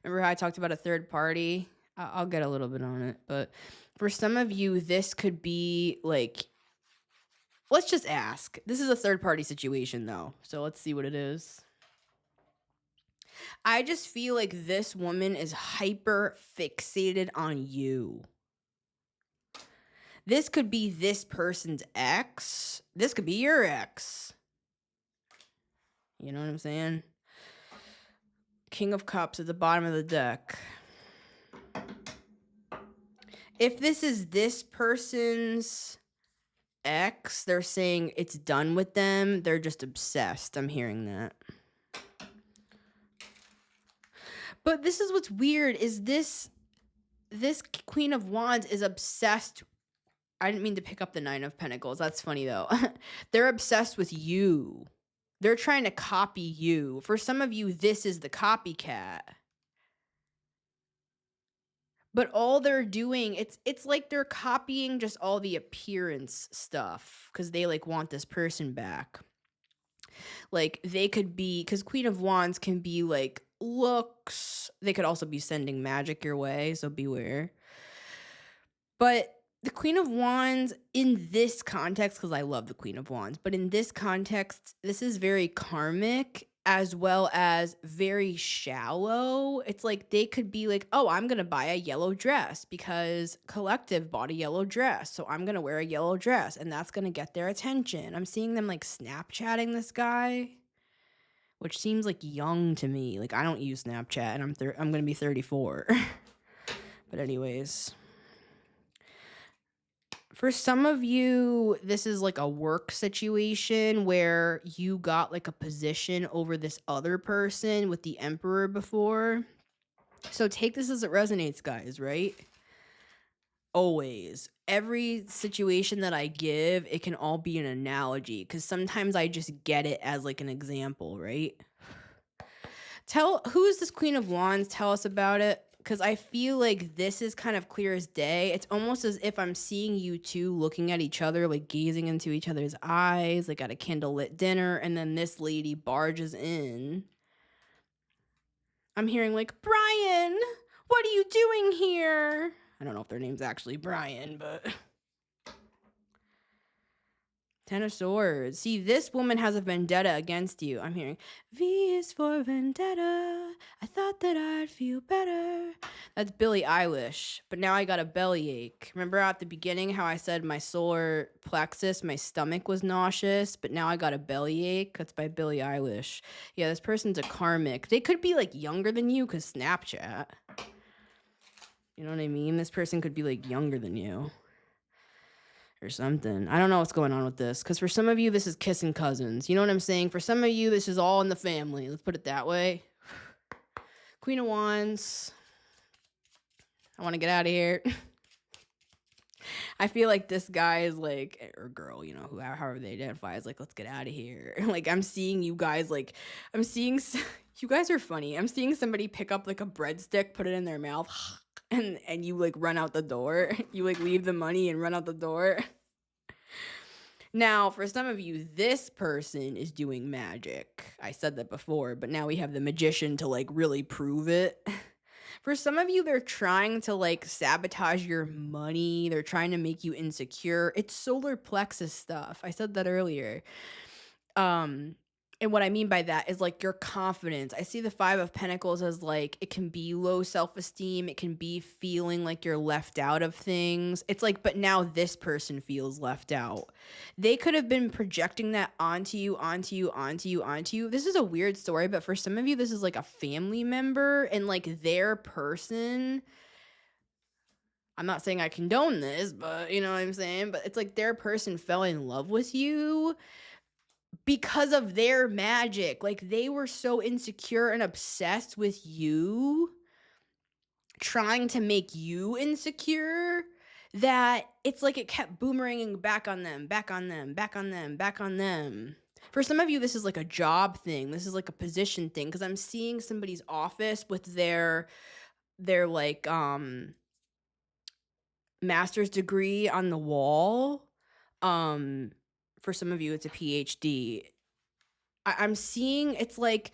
remember how I talked about a third party? I'll get a little bit on it, but for some of you, this could be like, let's just ask. This is a third party situation though, so let's see what it is. I just feel like this woman is hyper fixated on you. This could be this person's ex. This could be your ex. You know what I'm saying? King of Cups at the bottom of the deck. If this is this person's ex, they're saying it's done with them. They're just obsessed. I'm hearing that. But this is what's weird, is this Queen of Wands is obsessed. I didn't mean to pick up the 9 of Pentacles. That's funny though. They're obsessed with you. They're trying to copy you. For some of you, this is the copycat. But all they're doing, it's like they're copying just all the appearance stuff because they like want this person back. Like they could be, because Queen of Wands can be like looks. They could also be sending magic your way, so beware. But the Queen of Wands in this context, because I love the Queen of Wands, but in this context, this is very karmic as well as very shallow. It's like they could be like, oh, I'm going to buy a yellow dress because Collective bought a yellow dress. So I'm going to wear a yellow dress and that's going to get their attention. I'm seeing them like Snapchatting this guy, which seems like young to me. Like I don't use Snapchat and I'm going to be 34. But anyways, for some of you, this is like a work situation where you got like a position over this other person with the Emperor before. So take this as it resonates, guys, right? Always. Every situation that I give, it can all be an analogy because sometimes I just get it as like an example, right? Who is this Queen of Wands? Tell us about it. Because I feel like this is kind of clear as day. It's almost as if I'm seeing you two looking at each other, like gazing into each other's eyes, like at a candlelit dinner, and then this lady barges in. I'm hearing like, Brian, what are you doing here? I don't know if their name's actually Brian, but... 10 of Swords. See, this woman has a vendetta against you. I'm hearing, V is for vendetta. I thought that I'd feel better. That's Billie Eilish. But now I got a bellyache. Remember at the beginning how I said my solar plexus, my stomach was nauseous, but now I got a bellyache? That's by Billie Eilish. Yeah, this person's a karmic. They could be like younger than you because Snapchat. You know what I mean? This person could be like younger than you. Or something. I don't know what's going on with this. Because for some of you, this is kissing cousins. You know what I'm saying? For some of you, this is all in the family. Let's put it that way. Queen of Wands. I want to get out of here. I feel like this guy is like, or girl, you know, however they identify, is like, let's get out of here. Like, I'm seeing you guys, like, you guys are funny. I'm seeing somebody pick up like a breadstick, put it in their mouth, and you like run out the door. You like leave the money and run out the door. Now, for some of you, this person is doing magic. I said that before, but now we have the magician to like really prove it. For some of you, they're trying to like sabotage your money. They're trying to make you insecure. It's solar plexus stuff. I said that earlier. Um, and what I mean by that is like your confidence. I see the 5 of Pentacles as like it can be low self-esteem, it can be feeling like you're left out of things. It's like, but now this person feels left out. They could have been projecting that onto you, onto you, onto you, onto you. This is a weird story, but for some of you, this is like a family member and like their person. I'm not saying I condone this, but you know what I'm saying? But it's like their person fell in love with you because of their magic. Like they were so insecure and obsessed with you, trying to make you insecure, that it's like it kept boomeranging back on them, back on them, back on them, back on them. For some of you, this is like a job thing. This is like a position thing, because I'm seeing somebody's office with their like master's degree on the wall. For some of you, it's a PhD. I'm seeing it's like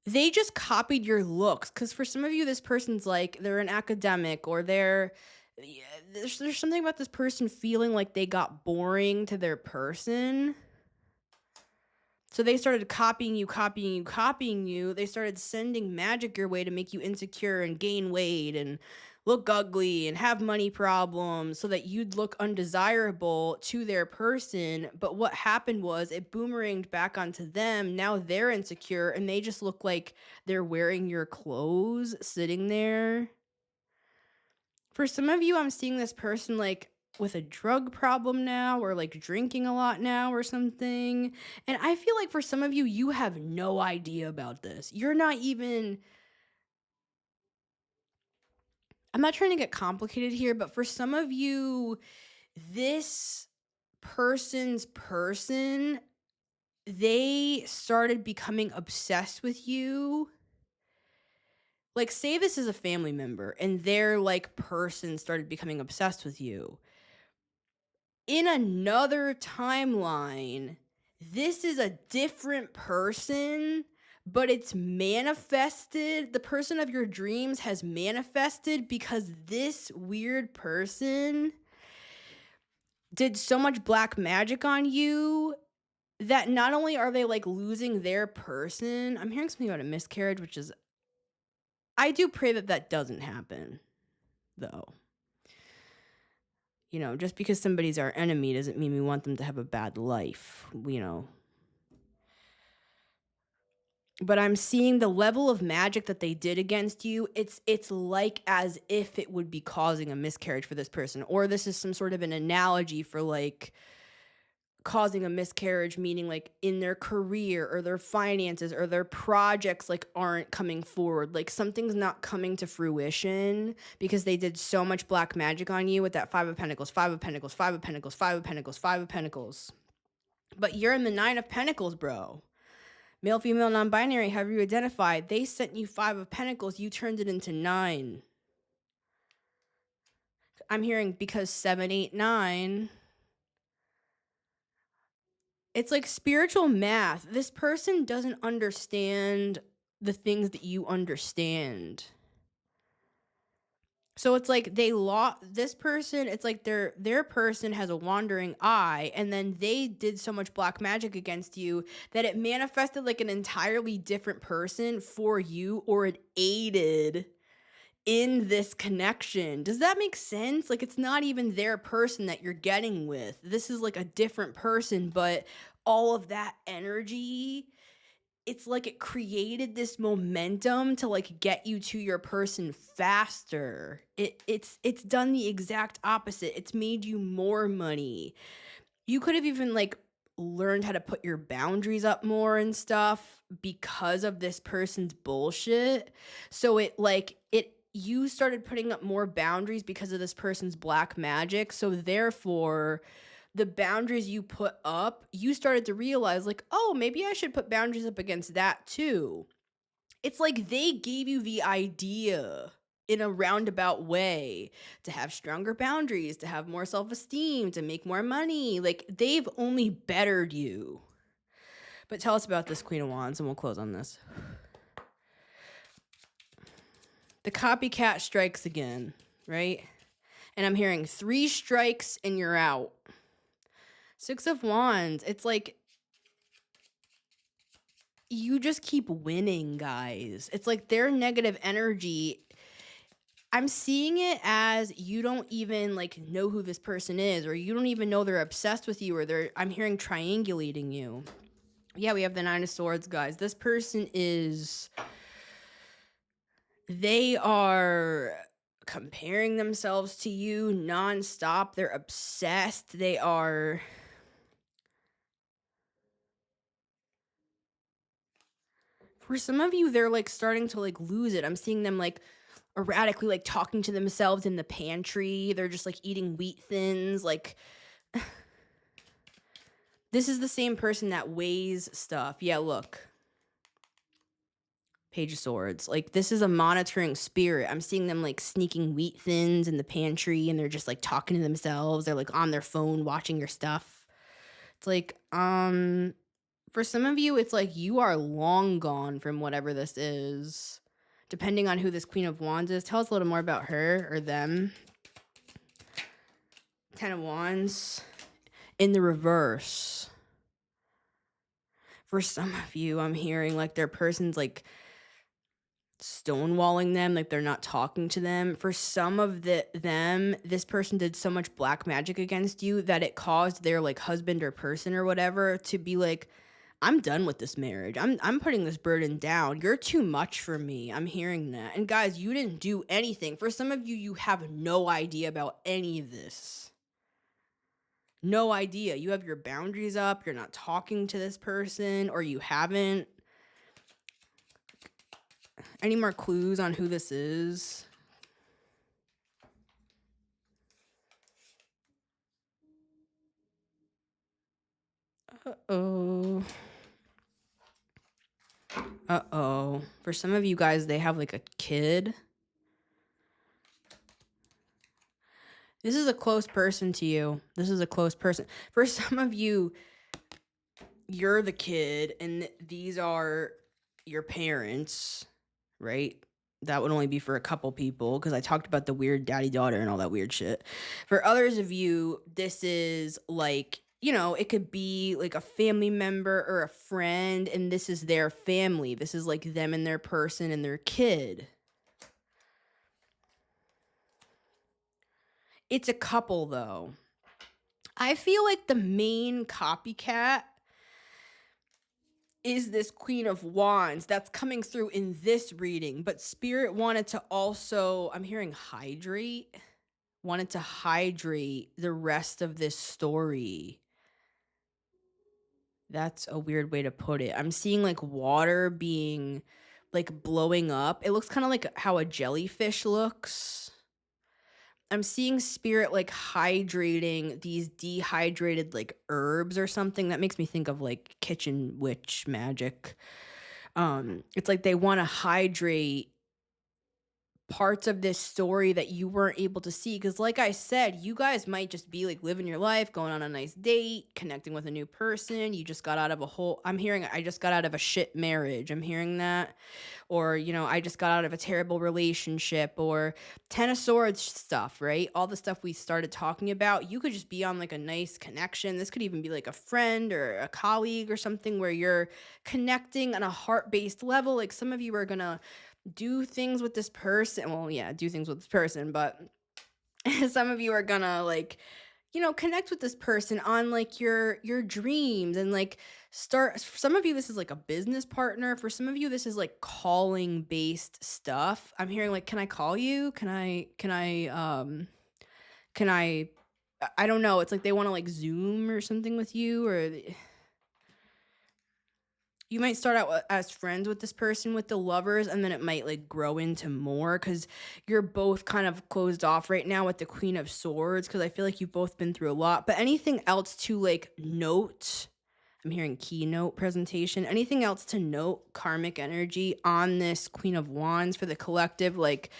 they just copied your looks, because for some of you, this person's like they're an academic, or there's something about this person feeling like they got boring to their person. So they started copying you, copying you, copying you. They started sending magic your way to make you insecure and gain weight and look ugly and have money problems so that you'd look undesirable to their person. But what happened was it boomeranged back onto them. Now they're insecure and they just look like they're wearing your clothes sitting there. For some of you, I'm seeing this person like with a drug problem now, or like drinking a lot now or something. And I feel like for some of you, you have no idea about this. You're not even, I'm not trying to get complicated here, but for some of you, this person's person, they started becoming obsessed with you. Like, say this is a family member and their like person started becoming obsessed with you. In another timeline, this is a different person, but it's manifested. The person of your dreams has manifested because this weird person did so much black magic on you that not only are they like losing their person, I'm hearing something about a miscarriage, which is, I do pray that that doesn't happen, though. You know, just because somebody's our enemy doesn't mean we want them to have a bad life, you know. But I'm seeing the level of magic that they did against you. It's like as if it would be causing a miscarriage for this person. Or this is some sort of an analogy for like causing a miscarriage, meaning like in their career or their finances or their projects like aren't coming forward. Like something's not coming to fruition because they did so much black magic on you with that 5 of Pentacles, 5 of Pentacles, 5 of Pentacles, 5 of Pentacles, 5 of Pentacles. But you're in the 9 of Pentacles, bro. Male, female, non-binary, however you identify, they sent you 5 of Pentacles, you turned it into 9. I'm hearing because 7, 8, 9. It's like spiritual math. This person doesn't understand the things that you understand. So it's like they lost this person. It's like their person has a wandering eye, and then they did so much black magic against you that it manifested like an entirely different person for you, or it aided in this connection. Does that make sense? Like it's not even their person that you're getting with. This is like a different person, but all of that energy, it's like it created this momentum to like get you to your person faster. It's done the exact opposite. It's made you more money. You could have even like learned how to put your boundaries up more and stuff because of this person's bullshit. So you started putting up more boundaries because of this person's black magic. So therefore, the boundaries you put up, you started to realize like, oh, maybe I should put boundaries up against that too. It's like they gave you the idea in a roundabout way to have stronger boundaries, to have more self-esteem, to make more money. Like they've only bettered you. But tell us about this Queen of Wands and we'll close on this. The copycat strikes again, right? And I'm hearing 3 strikes and you're out. 6 of Wands. It's like you just keep winning, guys. It's like their negative energy. I'm seeing it as you don't even like know who this person is, or you don't even know they're obsessed with you, or I'm hearing triangulating you. Yeah, we have the 9 of Swords, guys. This person they are comparing themselves to you nonstop. They're obsessed. They are. For some of you, they're like starting to like lose it. I'm seeing them like erratically like talking to themselves in the pantry. They're just like eating wheat thins. Like, this is the same person that weighs stuff. Yeah, look. Page of Swords. Like, this is a monitoring spirit. I'm seeing them like sneaking wheat thins in the pantry, and they're just like talking to themselves. They're like on their phone watching your stuff. It's like, for some of you, it's like you are long gone from whatever this is. Depending on who this Queen of Wands is. Tell us a little more about her or them. 10 of Wands. In the reverse. For some of you, I'm hearing like their person's like stonewalling them, like they're not talking to them. For some of them, this person did so much black magic against you that it caused their like husband or person or whatever to be like, I'm done with this marriage. I'm putting this burden down. You're too much for me. I'm hearing that. And guys, you didn't do anything. For some of you, you have no idea about any of this. No idea. You have your boundaries up. You're not talking to this person, or you haven't. Any more clues on who this is? Uh-oh. Uh-oh. For some of you guys, they have like a kid. This is a close person to you. This is a close person. For some of you, you're the kid and these are your parents, right? That would only be for a couple people because I talked about the weird daddy-daughter and all that weird shit. For others of you, this is like, you know, it could be like a family member or a friend, and this is their family. This is like them and their person and their kid. It's a couple, though. I feel like the main copycat is this Queen of Wands that's coming through in this reading, but Spirit wanted to also, I'm hearing wanted to hydrate the rest of this story. That's a weird way to put it. I'm seeing like water being like blowing up. It looks kind of like how a jellyfish looks. I'm seeing Spirit like hydrating these dehydrated like herbs or something. That makes me think of like kitchen witch magic. It's like they want to hydrate parts of this story that you weren't able to see, because like I said, you guys might just be like living your life, going on a nice date, connecting with a new person. You just got out of I'm hearing I just got out of a shit marriage. I'm hearing that. Or, you know, I just got out of a terrible relationship, or 10 of Swords stuff, right? All the stuff we started talking about. You could just be on like a nice connection. This could even be like a friend or a colleague or something where you're connecting on a heart-based level. Like some of you are gonna do things with this person. Well, yeah, do things with this person, but some of you are gonna like, you know, connect with this person on like your dreams and like start. For some of you, this is like a business partner. For some of you, this is like calling based stuff. I'm hearing like, can I call you? Can I don't know. It's like they want to like Zoom or something with you, or you might start out as friends with this person with the lovers, and then it might like grow into more because you're both kind of closed off right now with the Queen of Swords, because I feel like you've both been through a lot. But anything else to like note? I'm hearing keynote presentation. Anything else to note karmic energy on this Queen of Wands for the collective? Like,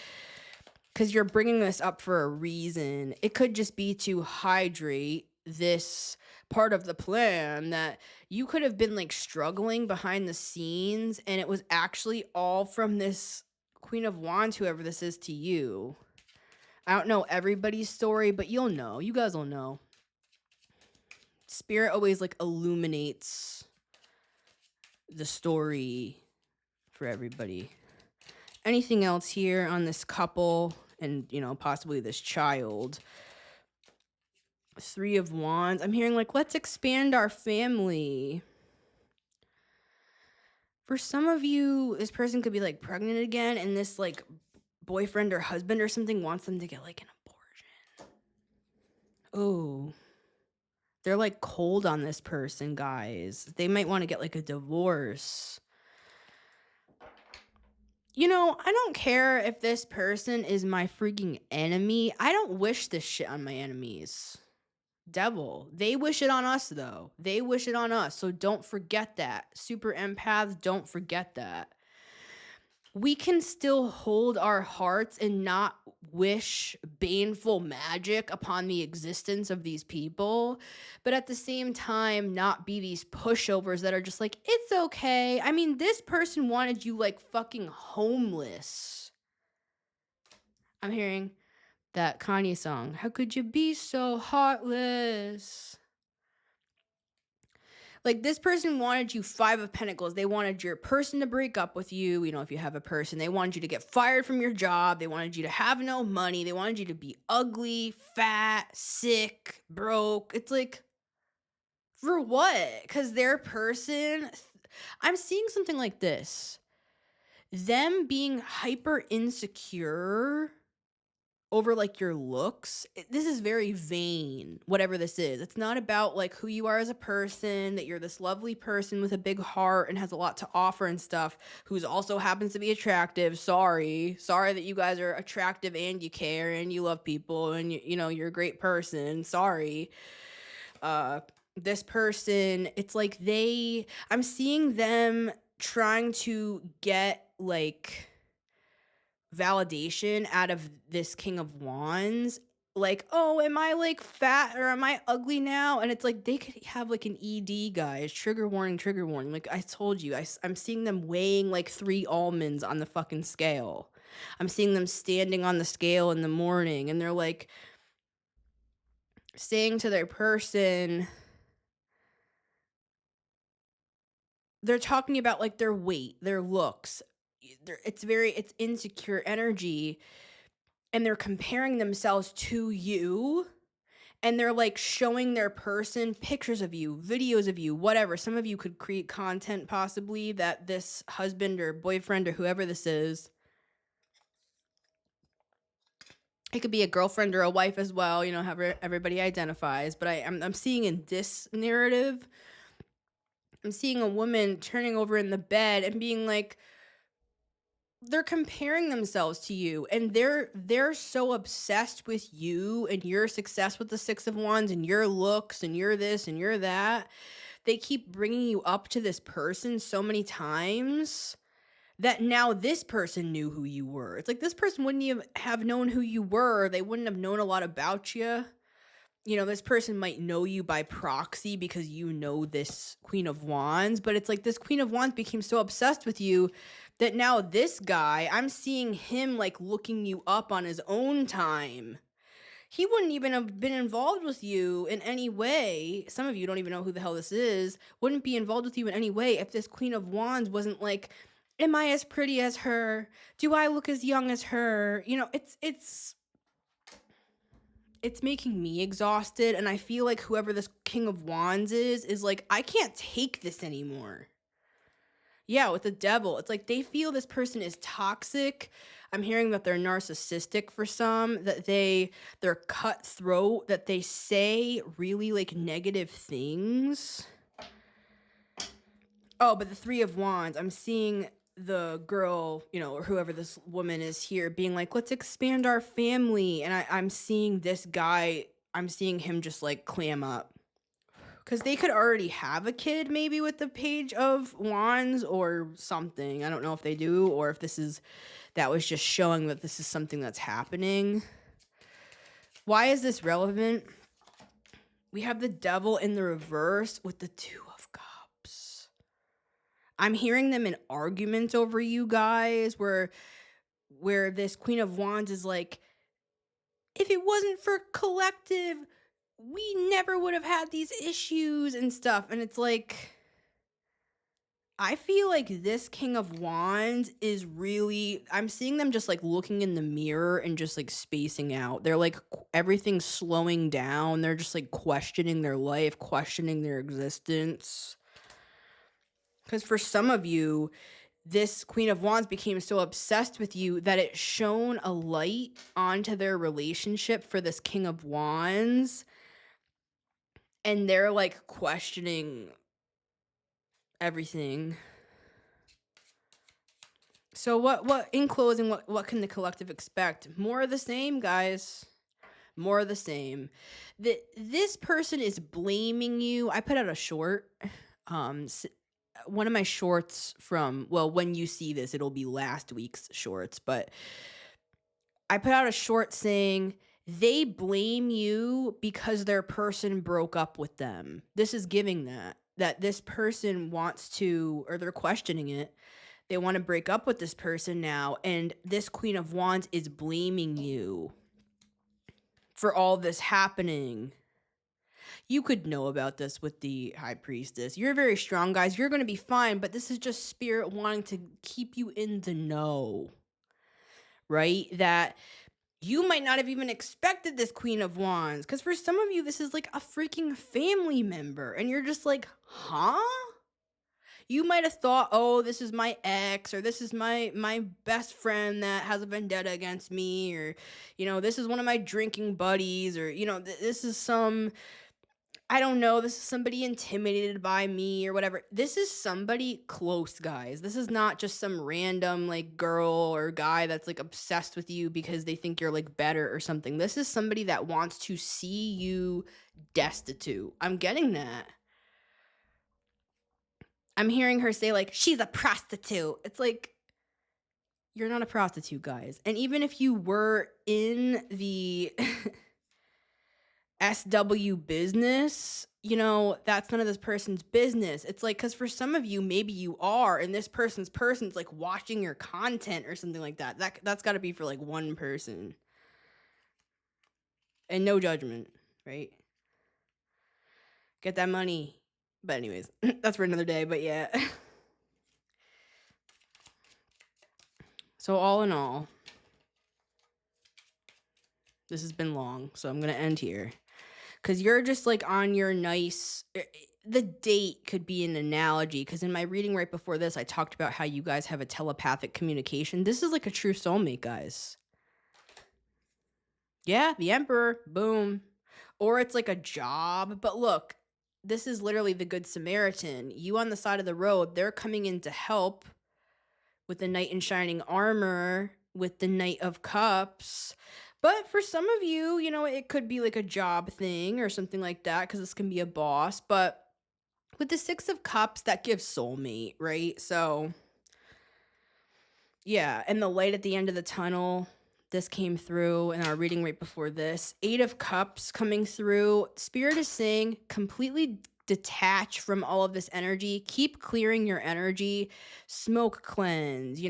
because you're bringing this up for a reason. It could just be to hydrate this part of the plan that you could have been like struggling behind the scenes, and it was actually all from this Queen of Wands, whoever this is to you. I don't know everybody's story, but you'll know. You guys will know. Spirit always like illuminates the story for everybody. Anything else here on this couple and, you know, possibly this child? Three of Wands. I'm hearing like, let's expand our family. For some of you, this person could be like pregnant again, and this like boyfriend or husband or something wants them to get like an abortion. Oh. They're like cold on this person, guys. They might want to get like a divorce. You know, I don't care if this person is my freaking enemy. I don't wish this shit on my enemies. Devil. They wish it on us, though. They wish it on us. So don't forget that. Super empaths, don't forget that. We can still hold our hearts and not wish baneful magic upon the existence of these people, but at the same time, not be these pushovers that are just like, it's okay. I mean, this person wanted you like fucking homeless. I'm hearing that Kanye song, how could you be so heartless? Like, this person wanted you 5 of Pentacles. They wanted your person to break up with you. You know, if you have a person, they wanted you to get fired from your job. They wanted you to have no money. They wanted you to be ugly, fat, sick, broke. It's like, for what? Because their person, I'm seeing something like this. Them being hyper insecure over like your looks. This is very vain, whatever this is. It's not about like who you are as a person, that you're this lovely person with a big heart and has a lot to offer and stuff, who's also happens to be attractive. Sorry that you guys are attractive and you care and you love people and you know you're a great person. Sorry. This person, it's like I'm seeing them trying to get like validation out of this King of Wands, like, oh, am I like fat or am I ugly now? And it's like they could have like an ED, guys. Trigger warning, trigger warning. Like I told you, I'm seeing them weighing like 3 almonds on the fucking scale. I'm seeing them standing on the scale in the morning and they're like saying to their person, they're talking about like their weight, their looks. It's insecure energy. And they're comparing themselves to you, and they're like showing their person pictures of you, videos of you, whatever. Some of you could create content possibly that this husband or boyfriend or whoever this is, it could be a girlfriend or a wife as well, you know, however everybody identifies. But I'm seeing in this narrative, I'm seeing a woman turning over in the bed and being like, they're comparing themselves to you, and they're so obsessed with you and your success with the 6 of Wands and your looks and you're this and you're that. They keep bringing you up to this person so many times that now this person knew who you were. It's like this person wouldn't have known who you were. They wouldn't have known a lot about you. You know, this person might know you by proxy because you know this Queen of Wands, but it's like this Queen of Wands became so obsessed with you that now this guy, I'm seeing him like looking you up on his own time. He wouldn't even have been involved with you in any way. Some of you don't even know who the hell this is. Wouldn't be involved with you in any way if this Queen of Wands wasn't like, am I as pretty as her? Do I look as young as her? You know, it's making me exhausted, and I feel like whoever this King of Wands is like, I can't take this anymore. Yeah, with the Devil, it's like they feel this person is toxic. I'm hearing that they're narcissistic for some, that they're cutthroat, that they say really like negative things. Oh, but the 3 of Wands, I'm seeing the girl, you know, or whoever this woman is here being like, let's expand our family. And I'm seeing this guy, I'm seeing him just like clam up. Because they could already have a kid maybe with the Page of Wands or something. I don't know if they do or if that was just showing that this is something that's happening. Why is this relevant? We have the Devil in the reverse with the 2 of Cups. I'm hearing them in arguments over you guys where where this Queen of Wands is like, if it wasn't for collective, we never would have had these issues and stuff. And it's like, I feel like this King of Wands is really, I'm seeing them just like looking in the mirror and just like spacing out. They're like, everything's slowing down. They're just like questioning their life, questioning their existence. Because for some of you, this Queen of Wands became so obsessed with you that it shone a light onto their relationship for this King of Wands. And they're like questioning everything. So what in closing, what can the collective expect? More of the same, guys. More of the same. This person is blaming you. I put out a short, one of my shorts from, well, when you see this, it'll be last week's shorts, but I put out a short saying they blame you because their person broke up with them. This is giving that this person wants to, or they're questioning it. They want to break up with this person now, and this Queen of Wands is blaming you for all this happening. You could know about this with the High Priestess. You're very strong, guys. You're going to be fine, but this is just Spirit wanting to keep you in the know, right? That you might not have even expected this Queen of Wands, because for some of you, this is like a freaking family member, and you're just like, huh? You might have thought, oh, this is my ex, or this is my best friend that has a vendetta against me, or, this is one of my drinking buddies, or, this is some, I don't know, this is somebody intimidated by me or whatever. This is somebody close, guys. This is not just some random like girl or guy that's like obsessed with you because they think you're like better or something. This is somebody that wants to see you destitute. I'm getting that. I'm hearing her say like, she's a prostitute. It's like, you're not a prostitute, guys. And even if you were in the SW business, that's none of this person's business. It's like, because for some of you, maybe you are, and this person's like watching your content or something like that. That's got to be for like one person. And no judgment, right? Get that money. But anyways, that's for another day, but yeah. So all in all, this has been long, so I'm going to end here. Because you're just like on your nice, the date could be an analogy. Because in my reading right before this, I talked about how you guys have a telepathic communication. This is like a true soulmate, guys. Yeah, the Emperor, boom. Or it's like a job. But look, this is literally the Good Samaritan. You on the side of the road, they're coming in to help with the Knight in Shining Armor, with the Knight of Cups. But for some of you, it could be like a job thing or something like that, because this can be a boss. But with the Six of Cups, that gives soulmate, right? So, yeah. And the light at the end of the tunnel, this came through in our reading right before this. Eight of Cups coming through. Spirit is saying completely detach from all of this energy. Keep clearing your energy. Smoke cleanse.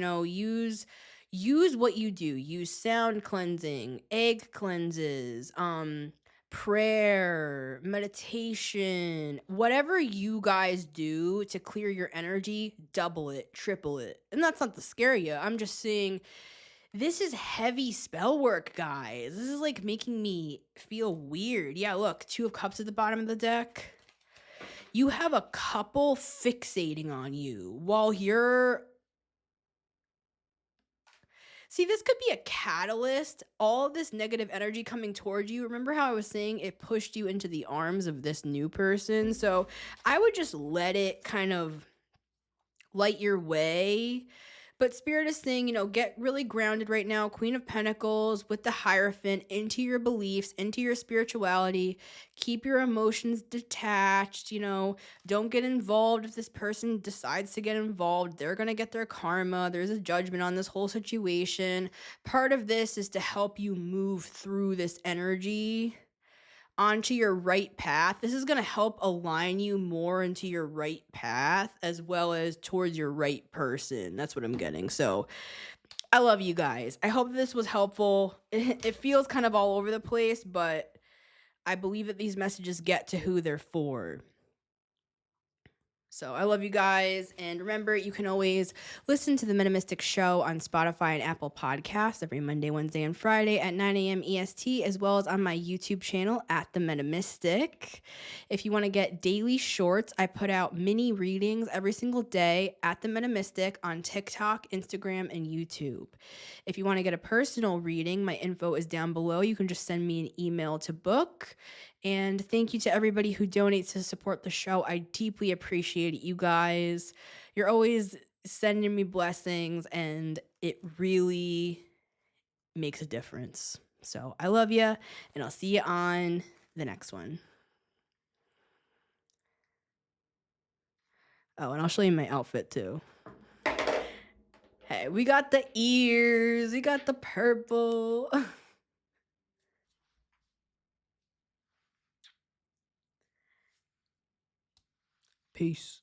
Use what you do. Use sound cleansing, egg cleanses, prayer, meditation, whatever you guys do to clear your energy, double it, triple it. And that's not to scare you. I'm just saying this is heavy spell work, guys. This is like making me feel weird. Yeah, look, Two of Cups at the bottom of the deck. You have a couple fixating on you while you're... See, this could be a catalyst. All of this negative energy coming towards you. Remember how I was saying it pushed you into the arms of this new person? So I would just let it kind of light your way. But Spirit is saying, get really grounded right now. Queen of Pentacles with the Hierophant, into your beliefs, into your spirituality. Keep your emotions detached, Don't get involved if this person decides to get involved. They're going to get their karma. There's a judgment on this whole situation. Part of this is to help you move through this energy onto your right path. This is going to help align you more into your right path as well as towards your right person. That's what I'm getting. So I love you guys. I hope this was helpful. It feels kind of all over the place, but I believe that these messages get to who they're for. So I love you guys. And remember, you can always listen to the Metamystic Show on Spotify and Apple Podcasts every Monday, Wednesday, and Friday at 9 a.m. EST, as well as on my YouTube channel at The Metamystic. If you want to get daily shorts, I put out mini readings every single day at The Metamystic on TikTok, Instagram, and YouTube. If you want to get a personal reading, my info is down below. You can just send me an email to book. And thank you to everybody who donates to support the show. I deeply appreciate it, you guys. You're always sending me blessings, and it really makes a difference. So I love you, and I'll see you on the next one. Oh, and I'll show you my outfit too. Hey, we got the ears, we got the purple. Peace.